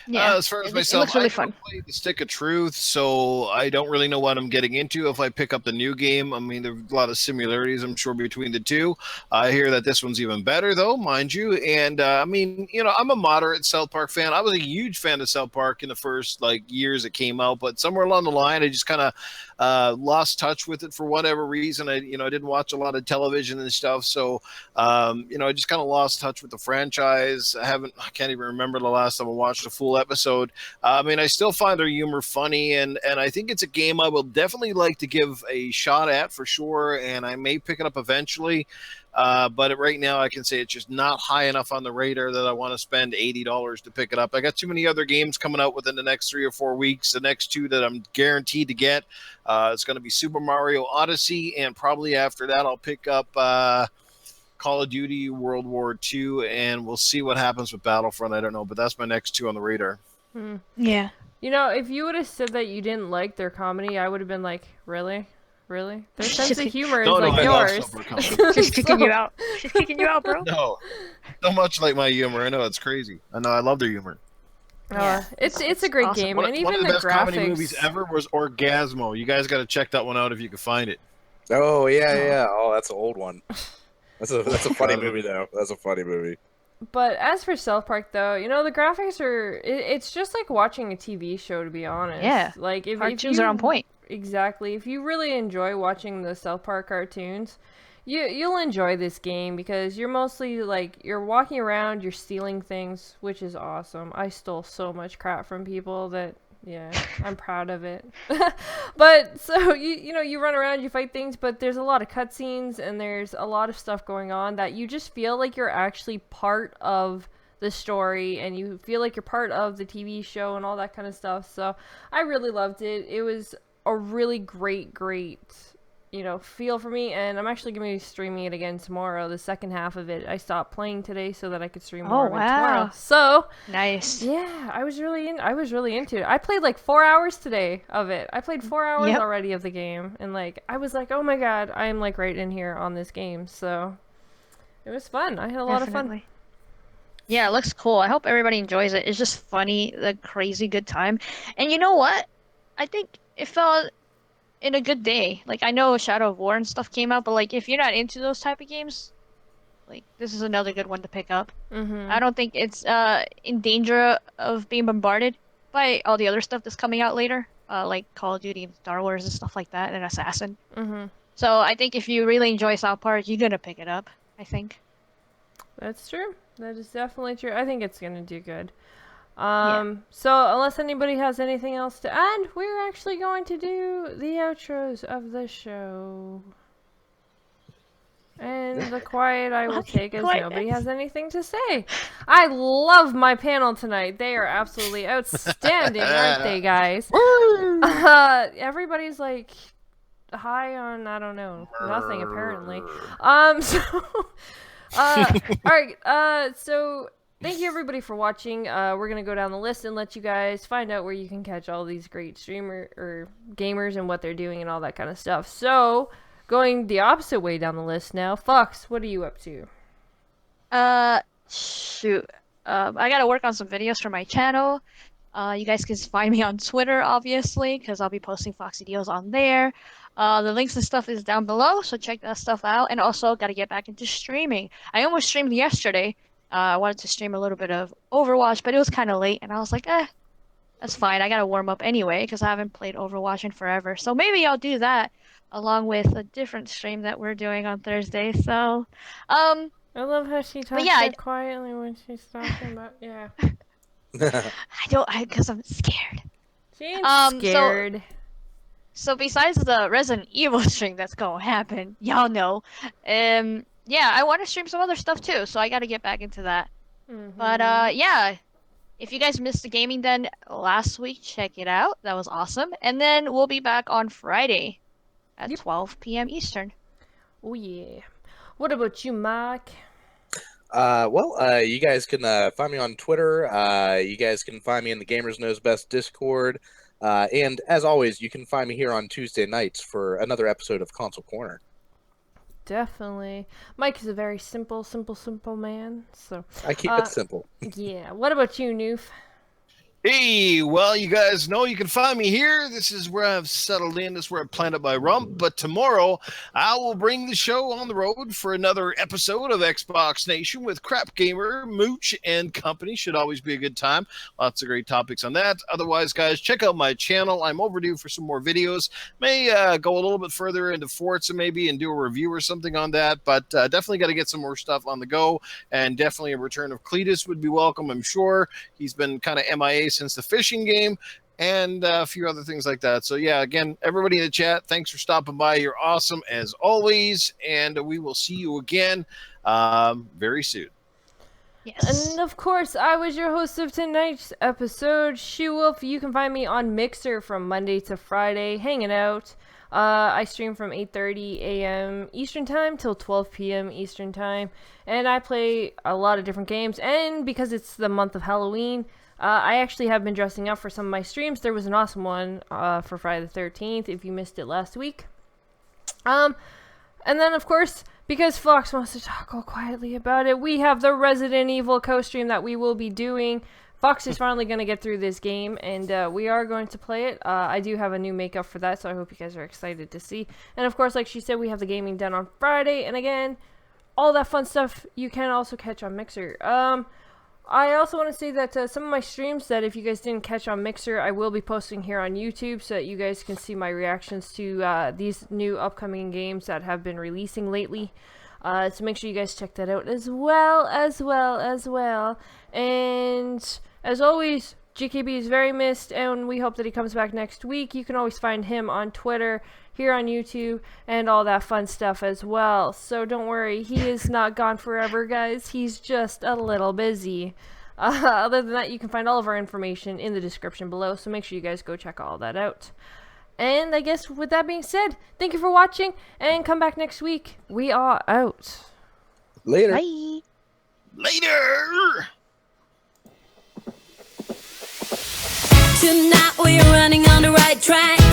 yeah.
As far as
It
myself,
looks really
I
fun.
don't play the Stick of Truth, so I don't really know what I'm getting into if I pick up the new game. I mean, there's a lot of similarities, I'm sure, between the two. I hear that this one's even better, though, mind you. And I mean, you know, I'm a moderate South Park fan. I was a huge fan of South Park in the first like years it came out, but somewhere along the line, I just kind of lost touch with it for whatever reason. I didn't watch a lot of television and stuff, so I just kind of lost touch with the franchise. I can't even remember the last time I watched a full episode. I mean, I still find their humor funny, and I think it's a game I will definitely like to give a shot at for sure, and I may pick it up eventually. But right now, I can say it's just not high enough on the radar that I want to spend $80 to pick it up. I got too many other games coming out within the next 3 or 4 weeks. The next two that I'm guaranteed to get, it's going to be Super Mario Odyssey, and probably after that, I'll pick up Call of Duty World War II, and we'll see what happens with Battlefront. I don't know, but that's my next two on the radar.
Yeah.
you know, if you would have said that you didn't like their comedy, I would have been like, really? Really? Their sense of humor is
No,
like
I love
yours.
South Park comedy.
She's kicking
So-
you out. She's kicking you out, bro.
No, so much like my humor. I know it's crazy. I know I love their humor.
Yeah,
it's a great
awesome.
game,
One,
and
one
even
of
the
the best
graphics.
comedy movies ever was Orgasmo. You guys got to check that one out if you can find it.
Oh yeah. Oh, that's an old one. That's a funny
Incredible.
movie though. That's a funny movie.
But as for South Park, though, you know, the graphics are. It's just like watching a TV show, to be honest.
Yeah,
Like if
Cartoons
you,
are on point.
Exactly. If you really enjoy watching the South Park cartoons, you'll enjoy this game because you're mostly like you're walking around, you're stealing things, which is awesome. I stole so much crap from people that I'm proud of it. But so you run around, you fight things, but there's a lot of cutscenes and there's a lot of stuff going on that you just feel like you're actually part of the story and you feel like you're part of the TV show and all that kind of stuff. So I really loved it. It was a really great feel for me, and I'm actually going to be streaming it again tomorrow, the second half of it. I stopped playing today so that I could stream more of it tomorrow.
wow.
So
Nice.
yeah, I was really into it. I played like 4 hours today of it. I played 4 hours
Yep.
already of the game, and like I was like, oh my god, I am like right in here on this game. So it was fun. I had a lot of fun.
Definitely. Yeah, it looks cool. I hope everybody enjoys it. It's just funny, the crazy good time. And you know what? I think it fell in a good day. Like I know Shadow of War and stuff came out, but like if you're not into those type of games, like this is another good one to pick up.
Mm-hmm.
I don't think it's in danger of being bombarded by all the other stuff that's coming out later, like Call of Duty and Star Wars and stuff like that, and Assassin.
Mm-hmm.
So I think if you really enjoy South Park, you're gonna pick it up, I think.
That's true. That is definitely true. I think it's gonna do good.
Yeah.
So unless anybody has anything else to add, we're actually going to do the outros of the show. And the quiet I will take as nobody has anything to say. I love my panel tonight. They are absolutely outstanding, aren't they, guys? Everybody's like high on, I don't know, nothing apparently. Alright, so thank you everybody for watching. We're gonna go down the list and let you guys find out where you can catch all these great streamer or gamers and what they're doing and all that kind of stuff. So, going the opposite way down the list now, Fox, what are you up to?
Shoot. I gotta work on some videos for my channel. You guys can find me on Twitter, obviously, because I'll be posting Foxy Deals on there. The links and stuff is down below, so check that stuff out. And also, gotta get back into streaming. I almost streamed yesterday. I wanted to stream a little bit of Overwatch, but it was kind of late, and I was like, that's fine. I gotta warm up anyway, because I haven't played Overwatch in forever. So maybe I'll do that along with a different stream that we're doing on Thursday. So,
I love how she talks
yeah,
so quietly when she's talking about, yeah.
because I'm scared.
She ain't scared.
So besides the Resident Evil stream that's gonna happen, y'all know, yeah, I want to stream some other stuff too, so I gotta get back into that. But yeah, if you guys missed the Gaming Den last week, check it out. That was awesome. And then we'll be back on Friday at 12 p.m. Eastern.
Oh yeah. What about you, Mike?
You guys can find me on Twitter. You guys can find me in the Gamers Knows Best Discord. And as always, you can find me here on Tuesday nights for another episode of Console Corner.
Definitely. Mike is a very simple man. So
I keep it simple.
Yeah. What about you, Newf?
Hey, well, you guys know you can find me here. This is where I've settled in. This is where I planted my rump. But tomorrow, I will bring the show on the road for another episode of Xbox Nation with Crap Gamer, Mooch, and company. Should always be a good time. Lots of great topics on that. Otherwise, guys, check out my channel. I'm overdue for some more videos. May go a little bit further into Forza maybe and do a review or something on that. But definitely got to get some more stuff on the go. And definitely a return of Cletus would be welcome, I'm sure. He's been kind of MIA since the fishing game, and a few other things like that. So yeah, again, everybody in the chat, thanks for stopping by. You're awesome as always, and we will see you again very soon.
Yes.
And of course, I was your host of tonight's episode, SheWulf. You can find me on Mixer from Monday to Friday, hanging out. I stream from 8:30 a.m. Eastern Time till 12 p.m. Eastern Time, and I play a lot of different games. And because it's the month of Halloween, I actually have been dressing up for some of my streams. There was an awesome one for Friday the 13th, if you missed it last week. And then, of course, because Fox wants to talk all quietly about it, we have the Resident Evil co-stream that we will be doing. Fox is finally going to get through this game, and we are going to play it. I do have a new makeup for that, so I hope you guys are excited to see. And, of course, like she said, we have the gaming done on Friday. And, again, all that fun stuff you can also catch on Mixer. I also want to say that some of my streams that if you guys didn't catch on Mixer, I will be posting here on YouTube so that you guys can see my reactions to these new upcoming games that have been releasing lately. So make sure you guys check that out as well. And as always, GKB is very missed, and we hope that he comes back next week. You can always find him on Twitter, here on YouTube, and all that fun stuff as well. So don't worry, he is not gone forever, guys. He's just a little busy. Other than that, you can find all of our information in the description below, so make sure you guys go check all that out. And I guess with that being said, thank you for watching, and come back next week. We are out.
Later.
Bye.
Later!
Tonight we're running on the right track.